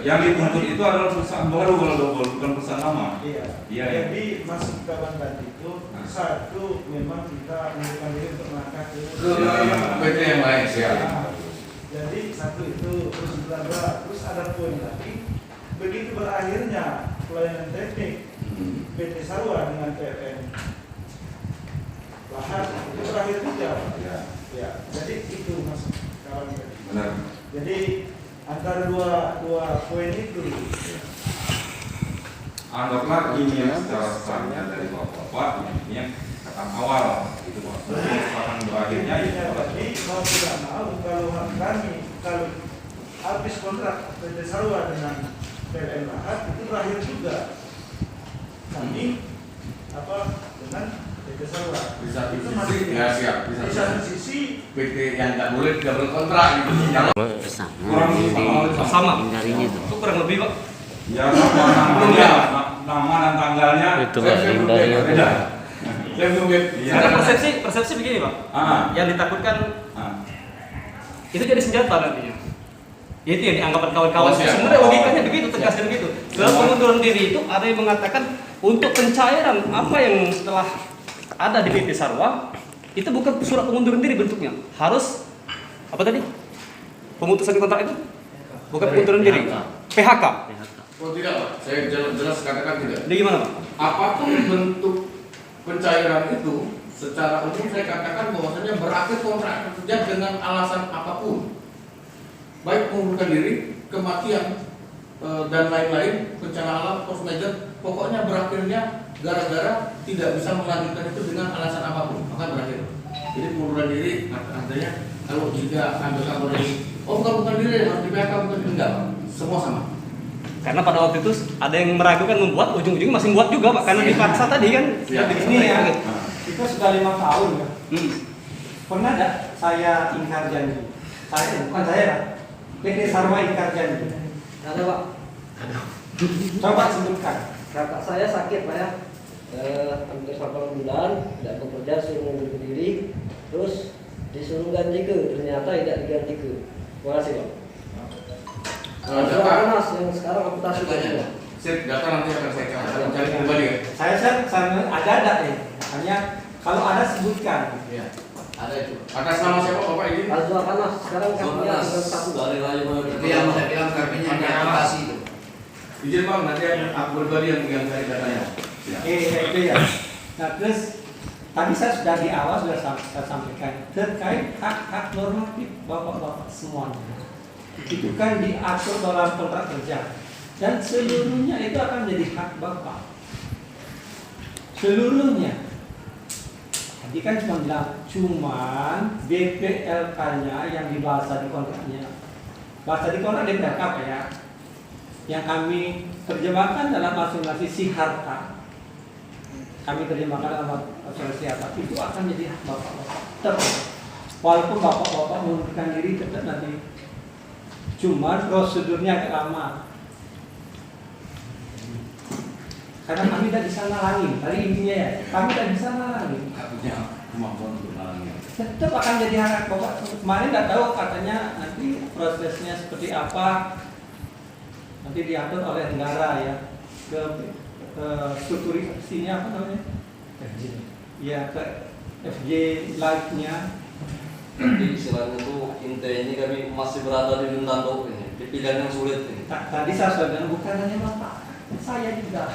Yang dituntut itu adalah perusahaan baru kalau double, bukan perusahaan lama. iya. Iya. Jadi masuk kawan tadi itu satu memang kita mengundurkan diri untuk melangkah ke PT yang lain sih. Jadi satu itu terus terus ada poin lagi. Begitu berakhirnya pelayanan teknik PT Sarwa dengan PLN Lahat itu berakhir juga. Ya. Ya, jadi itu mas kawan tadi. Benar. Jadi antara dua poin itu. Anggaplah ini yang secara sahnya dari bapak-bapak ini yang kata awal itu Pak. Akan berakhirnya itu Jadi mau tidak mau kalau kami kalau habis kontrak PT Sarwa dengan PLN Lahat itu berakhir juga. Kami dengan PT Sarwa. Di satu Itu sisi masih ya siap. di satu sisi PT yang nggak boleh double kontrak gitu. Sama. Hindarinya tuh. Itu kurang lebih Pak. ya nama dan tanggalnya Itu Pak, hindarinya tuh. beda. Saya mungkin. Karena persepsi begini Pak. Yang ditakutkan itu jadi senjata nantinya. Itu yang dianggap kawan-kawan. Oh, siap. Sebenarnya logikanya begitu, tegasnya begitu. Dalam pengunduran diri itu ada yang mengatakan untuk pencairan apa yang setelah ada di PT Sarwa itu bukan surat pengunduran diri bentuknya, harus apa tadi? Pemutusan kontrak itu bukan pengunduran diri, PHK. Oh tidak Pak, saya jelas katakan tidak. Jadi gimana Pak? Apapun bentuk pencairan itu, secara umum saya katakan bahwasanya berakhir kontrak kerja dengan alasan apapun, baik mengundurkan diri, kematian, dan lain-lain, bencana alam, force major, pokoknya berakhirnya gara-gara tidak bisa melanjutkan itu dengan alasan apapun, maka berakhir. Jadi pengunduran diri artinya kalau jika ada kabar dari bukan diri harus di PHK, bukan diri, enggak, semua sama. Karena pada waktu itu ada yang meragukan membuat, ujung-ujungnya masih membuat juga Pak, karena dipaksa tadi kan. Ini ya, itu sudah 5 tahun ya. Pernah tidak saya ingkar janji? Saya, bukan saya Pak. PT Sarwa ingkar janji. Ada Pak. Coba sebutkan. Kakak saya sakit Pak ya. Hampir 8 bulan, tidak bekerja, suruh mundur diri, terus disuruh ganti ke, ternyata tidak diganti ke. Terima kasih Pak. Data Panas yang sekarang amputasi Pak. sip, data nanti akan saya cari kembali ya. Saya ada nih. Hanya kalau ada sebutkan. Iya. Ada itu. Atas nama siapa Bapak ini? Azwa Panas sekarang kakinya satu. Dari Raja itu yang saya bilang kartunya yang diamputasi itu. Izin Bang, nanti aku pribadi yang cari datanya. Ya. Itu ya. Nah terus tadi saya sudah di awal sudah saya sampaikan terkait hak-hak normatif bapak-bapak semuanya. Itu kan diatur dalam kontrak kerja dan seluruhnya itu akan menjadi hak bapak. Seluruhnya. Tadi kan cuman BPLK-nya yang dibahas di kontraknya. Bahasa di kontrak DPLK apa ya? Yang kami terjemahkan dalam asuransi si harta. Kami terjemahkan dalam asuransi harta itu akan menjadi hak bapak-bapak. Tetap. Walaupun bapak-bapak mengundurkan diri tetap nanti. Cuma prosedurnya agak lama. Karena kami tidak bisa nalangin. Tadi intinya ya, kami tidak bisa nalangin. Nggak punya kemampuan untuk nalangin. Tetap akan jadi hak bapak. Kemarin nggak tahu katanya nanti prosesnya seperti apa. Nanti diatur oleh negara ya. Ke strukturisasinya apa namanya? FJ. Ya ke FJ Live-nya. Jadi istilahnya itu intinya ini kami masih berada di Lintando ini, di pilihan yang sulit ini. Tadi saya sudah bilang bukan hanya bapak, saya juga.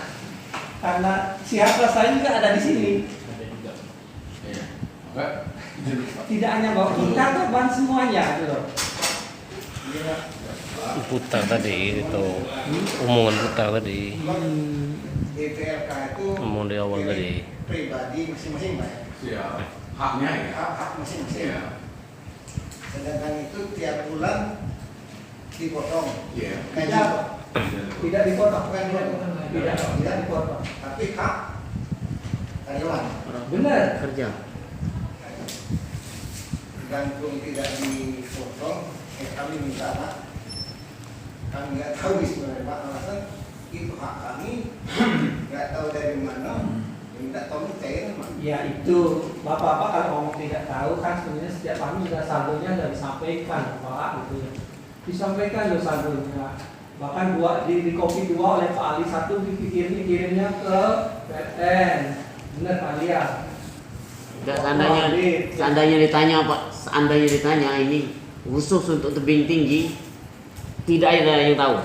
Karena siapa saya juga ada di sini. Ada juga. Iya. Oke. Tidak hanya bapak, kita korban semuanya gitu loh. Putar tadi itu omongan putar tadi DPLK itu omong di awal tadi pribadi masing-masing Pak ya. Ya. Haknya ya. Hak masing-masing. Iya. Sedangkan itu tiap bulan dipotong. Iya. Gaji Pak. Tidak dipotong, Bukan dipotong. tidak dipotong. Tapi hak karyawan. Benar kerja. Gantung tidak dipotong, kami minta Pak. Kami nggak tahu sebenarnya Pak alasan itu hak kami, nggak tahu dari mana. Minta tolong cair Pak. Ya itu bapak-bapak kalau ngomong tidak tahu kan sebenarnya setiap kami sudah saldonya sudah disampaikan Pak gitu ya. Disampaikan loh saldonya. Bahkan di copy 2 oleh Pak Ali, 1 dikirimnya ke PN. Benar Pak Lia. Enggak, seandainya ditanya ini khusus untuk tebing tinggi, tidak ada yang tahu.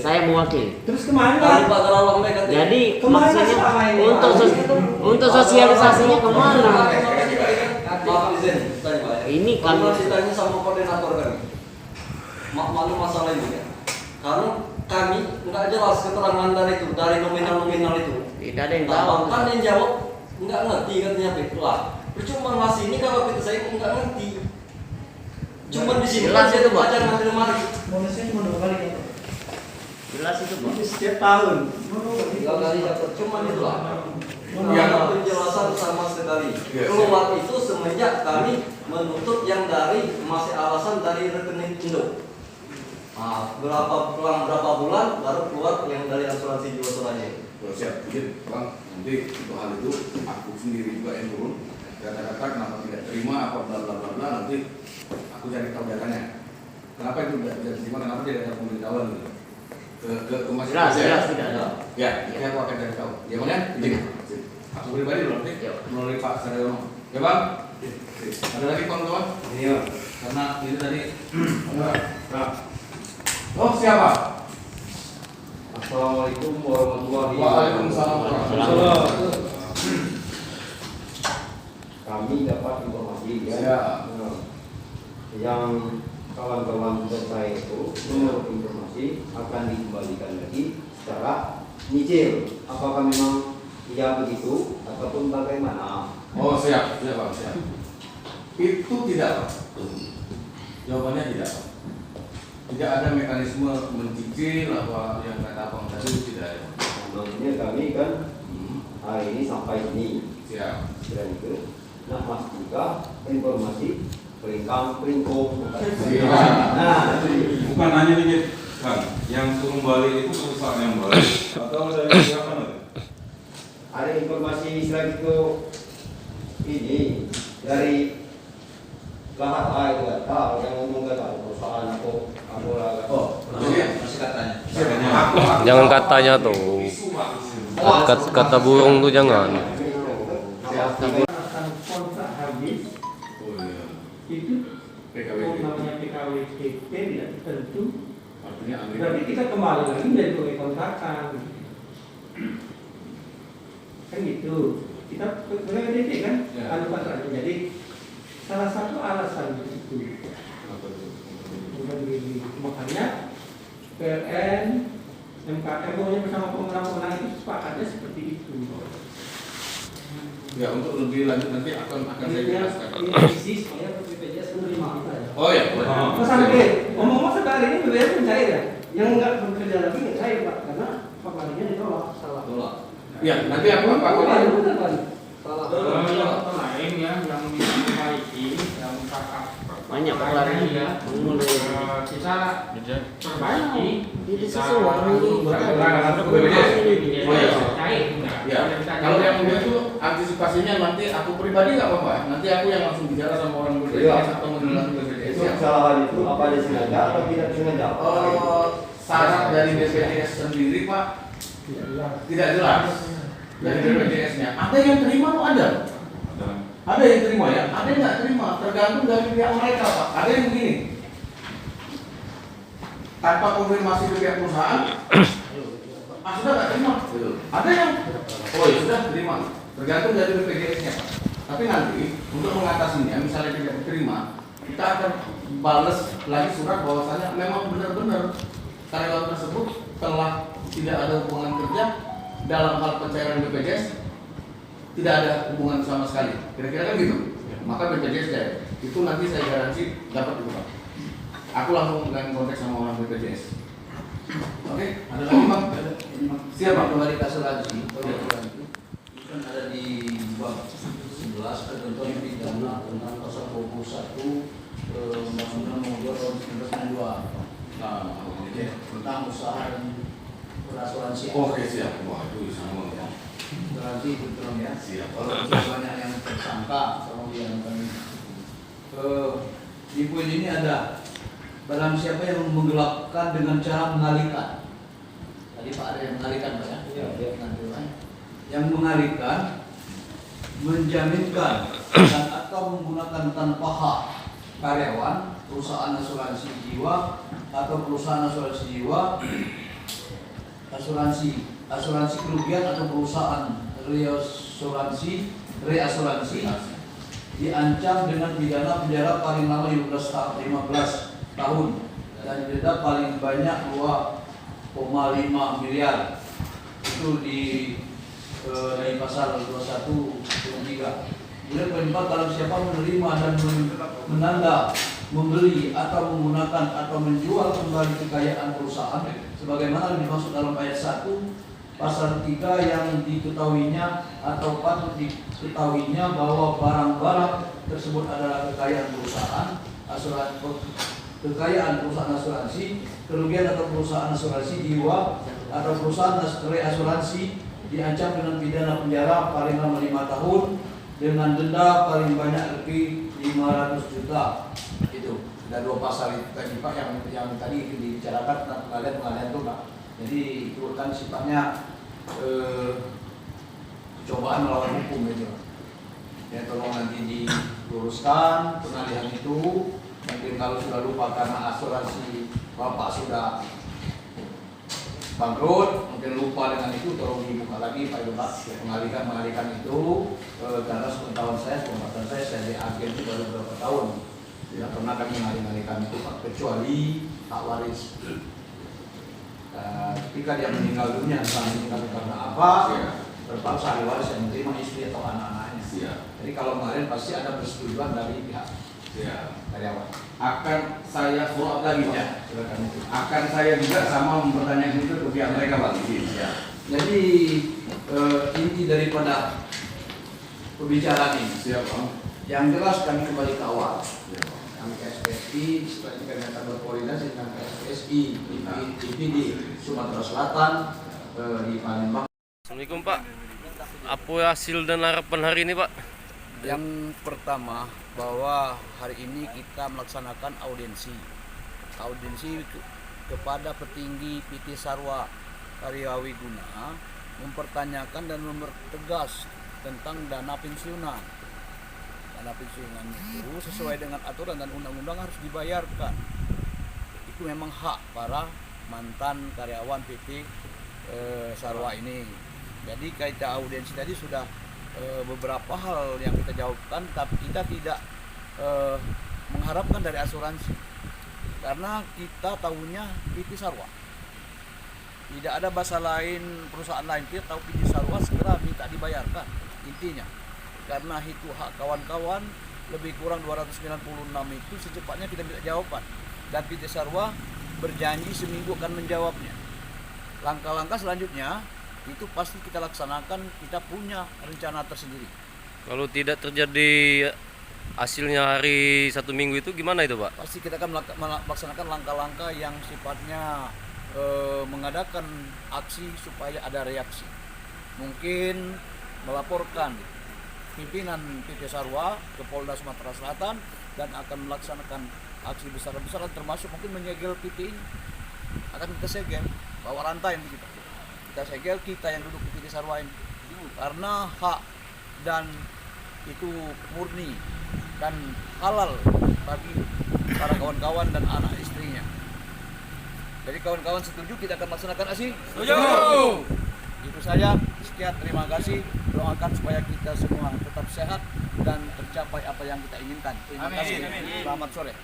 Saya mewakili. Terus kemana? Pak Garawang mereka Jadi Kemana maksudnya selama ini, untuk sosialisasinya kemana? Maaf izin, tanya Pak ya. Ini kan Kalau ditanya sama koordinator kami, mana masalah ini ya? Karena kami nggak jelas keterangan dari nominal-nominal itu. tidak ada yang tahu. Bahkan yang jawab nggak ngerti katanya lah. Percuma ngasih ini kalau kita saya nggak ngerti. Cuma di sini Jelas itu, Pak. aja nanti lemari. Bonusnya cuma 2 kali kan? Jelas itu Pak. Ini setiap tahun. 3 kali dapat cuma itu lah. Ya. Penjelasan sama sekali. Yes, Keluar itu semenjak kami menuntut yang dari masih alasan dari rekening Indo. Nah, berapa bulan baru keluar yang dari asuransi Jiwasraya. Siap, izin Bang, nanti untuk hal itu aku sendiri juga yang turun. Kata-kata kenapa tidak terima apa bla bla bla bla, nanti aku cari tahu datanya. Kenapa itu tidak bisa diterima? Kenapa tidak ada pemberitahuan gitu? Ke masing-masing. Jelas tidak ada. Ya, nanti aku akan cari tahu. Ya Bang ya, izin. Aku pribadi loh nanti melalui Pak Saryono. Ya Bang. Ada lagi kawan-kawan? Iya. Karena ini tadi. Oh siapa? Assalamualaikum warahmatullahi Waalaikumsalam warahmatullahi wabarakatuh. Kami dapat informasi ya, Ya. yang kawan-kawan saya itu menurut informasi akan dikembalikan lagi secara nyicil. Apakah memang ya begitu ataupun bagaimana? Oh siap, Bang, siap. Itu tidak Pak. Jawabannya tidak Pak. Tidak ada mekanisme mencicil apa yang kata Abang tadi, tidak ada. Maksudnya kami kan hari ini sampai ini. Siap. Dan itu, nah Mas juga informasi pelingkong. Nah, bukan hanya ini kan, yang turun balik itu perusahaan yang balik atau ada yang siapa? Ada informasi selain itu ini dari lahat A itu kata yang ngomong kata perusahaan aku lah. Oh, masih katanya. Jangan katanya tuh. Kata burung tuh jangan. Akan kontrak habis Oh iya. itu PKWT. namanya PKWT tidak tentu. Artinya Amerika. Berarti kita kembali lagi dari kontrakan. Kan gitu. Kita PKWT kan Ya. anu kontraknya. Jadi salah satu alasan itu bukan begini. Makanya PLN, MKM pokoknya bersama pemenang-pemenang itu sepakatnya seperti itu. Ya, untuk lebih lanjut nanti akan saya jelaskan. Ini isi supaya BPJS menerima kita ya. Oh ya, boleh. Mas Andre, ngomong-ngomong sekarang ini BPJS mencair ya? Yang enggak bekerja lagi nggak cair Pak, karena pengalihannya ditolak, salah. Tolak. Ya, nanti aku Benar, benar. Salah. Lain ya yang bisa memperbaiki yang kakak Banyak pelarang ya. kita perbaiki Jadi kita sesuai ini. Ya, kalau yang udah itu antisipasinya nanti aku pribadi nggak apa-apa. Nanti aku yang langsung bicara sama orang BPJS atau menjelaskan BPJS. Itu kesalahan itu apa ada sengaja atau tidak sengaja? Syarat dari BPJS sendiri Pak tidak jelas dari BPJS-nya. Ada yang terima atau ada? Ada yang terima ya, ada yang nggak terima. Tergantung dari pihak mereka Pak. Ada yang begini, tanpa konfirmasi ke pihak perusahaan, sudah nggak terima. Ada yang, oh ya sudah terima. Tergantung dari BPJS-nya Pak. Tapi nanti untuk mengatasinya, misalnya tidak diterima, kita akan balas lagi surat bahwasanya memang benar-benar karyawan tersebut telah tidak ada hubungan kerja dalam hal pencairan BPJS, tidak ada hubungan sama sekali. Kira-kira kan gitu. Maka BPJS cair. Itu nanti saya garansi dapat juga. Aku langsung dengan kontak sama orang BPJS. Oke, ada lagi Bang? Siapa kembali ke asuransi? Itu kan ada di bab 11 ketentuan pidana tentang pasal 21 Undang-Undang Nomor 2 Tahun 1992. Nah, Tentang usaha dan berasuransi. oke siap. Wah itu sama ya. Berarti itu belum ya. Siap. Kalau banyak yang tersangka, tolong diangkat. Di poin ini ada barang siapa yang menggelapkan dengan cara mengalihkan. Tadi Pak ada yang mengalihkan Pak ya? Iya. Yang mengalihkan, menjaminkan dan atau menggunakan tanpa hak karyawan, perusahaan asuransi jiwa atau perusahaan asuransi jiwa, asuransi kerugian atau perusahaan reasuransi diancam dengan pidana penjara paling lama 15 tahun dan denda paling banyak 2,5 miliar. Itu dari pasal 21/3. Kemudian poin 4, kalau siapa menerima dan menanda, membeli atau menggunakan atau menjual kembali kekayaan perusahaan sebagaimana dimaksud dalam ayat 1 pasal 3 yang diketahuinya atau patut diketahuinya bahwa barang-barang tersebut adalah kekayaan perusahaan asuransi, kerugian atau perusahaan asuransi jiwa atau perusahaan reasuransi diancam dengan pidana penjara paling lama 5 tahun dengan denda paling banyak lebih 500 juta. Itu ada 2 pasal itu tadi Pak yang tadi dibicarakan tentang pengalihan itu Pak. Jadi itu kan sifatnya cobaan melawan hukum itu. Ya tolong nanti diluruskan pengalihan itu. Mungkin kalau sudah lupa karena asuransi Bapak sudah bangkrut, mungkin lupa dengan itu, tolong dibuka lagi Pak Ibu Pak. Mengalihkan itu karena sepengetahuan saya di agen itu baru beberapa tahun tidak pernah kami mengalihkan itu Pak, kecuali hak waris. Ketika dia meninggal dunia, entah meninggal karena apa, terpaksa ahli waris yang menerima istri atau anak-anaknya. Jadi kalau kemarin pasti ada persetujuan dari pihak Ya. karyawan. Akan saya follow up lagi ya. Silakan. Akan saya juga sama mempertanyakan itu ke pihak mereka Bang. Ya. Jadi inti daripada pembicaraan ini, Siap Bang. yang jelas kami kembali ke awal. Ya, Bang. Kami KSPSI setelah kami akan berkoordinasi dengan KSPSI TV di Sumatera Selatan, di Palembang. Assalamualaikum Pak. Apa hasil dan harapan hari ini Pak? Yang pertama bahwa hari ini kita melaksanakan audiensi kepada petinggi PT Sarwa Karyawi Guna, mempertanyakan dan mempertegas tentang dana pensiunan. Dana pensiunan itu sesuai dengan aturan dan undang-undang harus dibayarkan. Itu memang hak para mantan karyawan PT Sarwa ini. Jadi kaitan audiensi tadi sudah beberapa hal yang kita jawabkan, tapi kita tidak mengharapkan dari asuransi karena kita tahunya PT Sarwa. Tidak ada bahasa lain, perusahaan lain, kita tahu PT Sarwa segera minta dibayarkan intinya. Karena itu hak kawan-kawan, lebih kurang 296 itu secepatnya kita minta jawaban. Dan PT Sarwa berjanji seminggu akan menjawabnya. Langkah-langkah selanjutnya itu pasti kita laksanakan, kita punya rencana tersendiri. Kalau tidak terjadi hasilnya hari 1 minggu itu gimana itu Pak? Pasti kita akan melaksanakan langkah-langkah yang sifatnya mengadakan aksi supaya ada reaksi. Mungkin melaporkan pimpinan PT Sarwa ke Polda Sumatera Selatan dan akan melaksanakan aksi besar-besaran, termasuk mungkin menyegel PT ini. Akan kita segel, bawa rantai begitu. Kita segel, kita yang duduk di PT Sarwa ini, karena hak dan itu murni dan halal bagi para kawan-kawan dan anak istrinya. Jadi kawan-kawan setuju kita akan melaksanakan aksi? Setuju. Itu saja, sekian, terima kasih. Doakan supaya kita semua tetap sehat dan tercapai apa yang kita inginkan. Terima kasih. Selamat sore.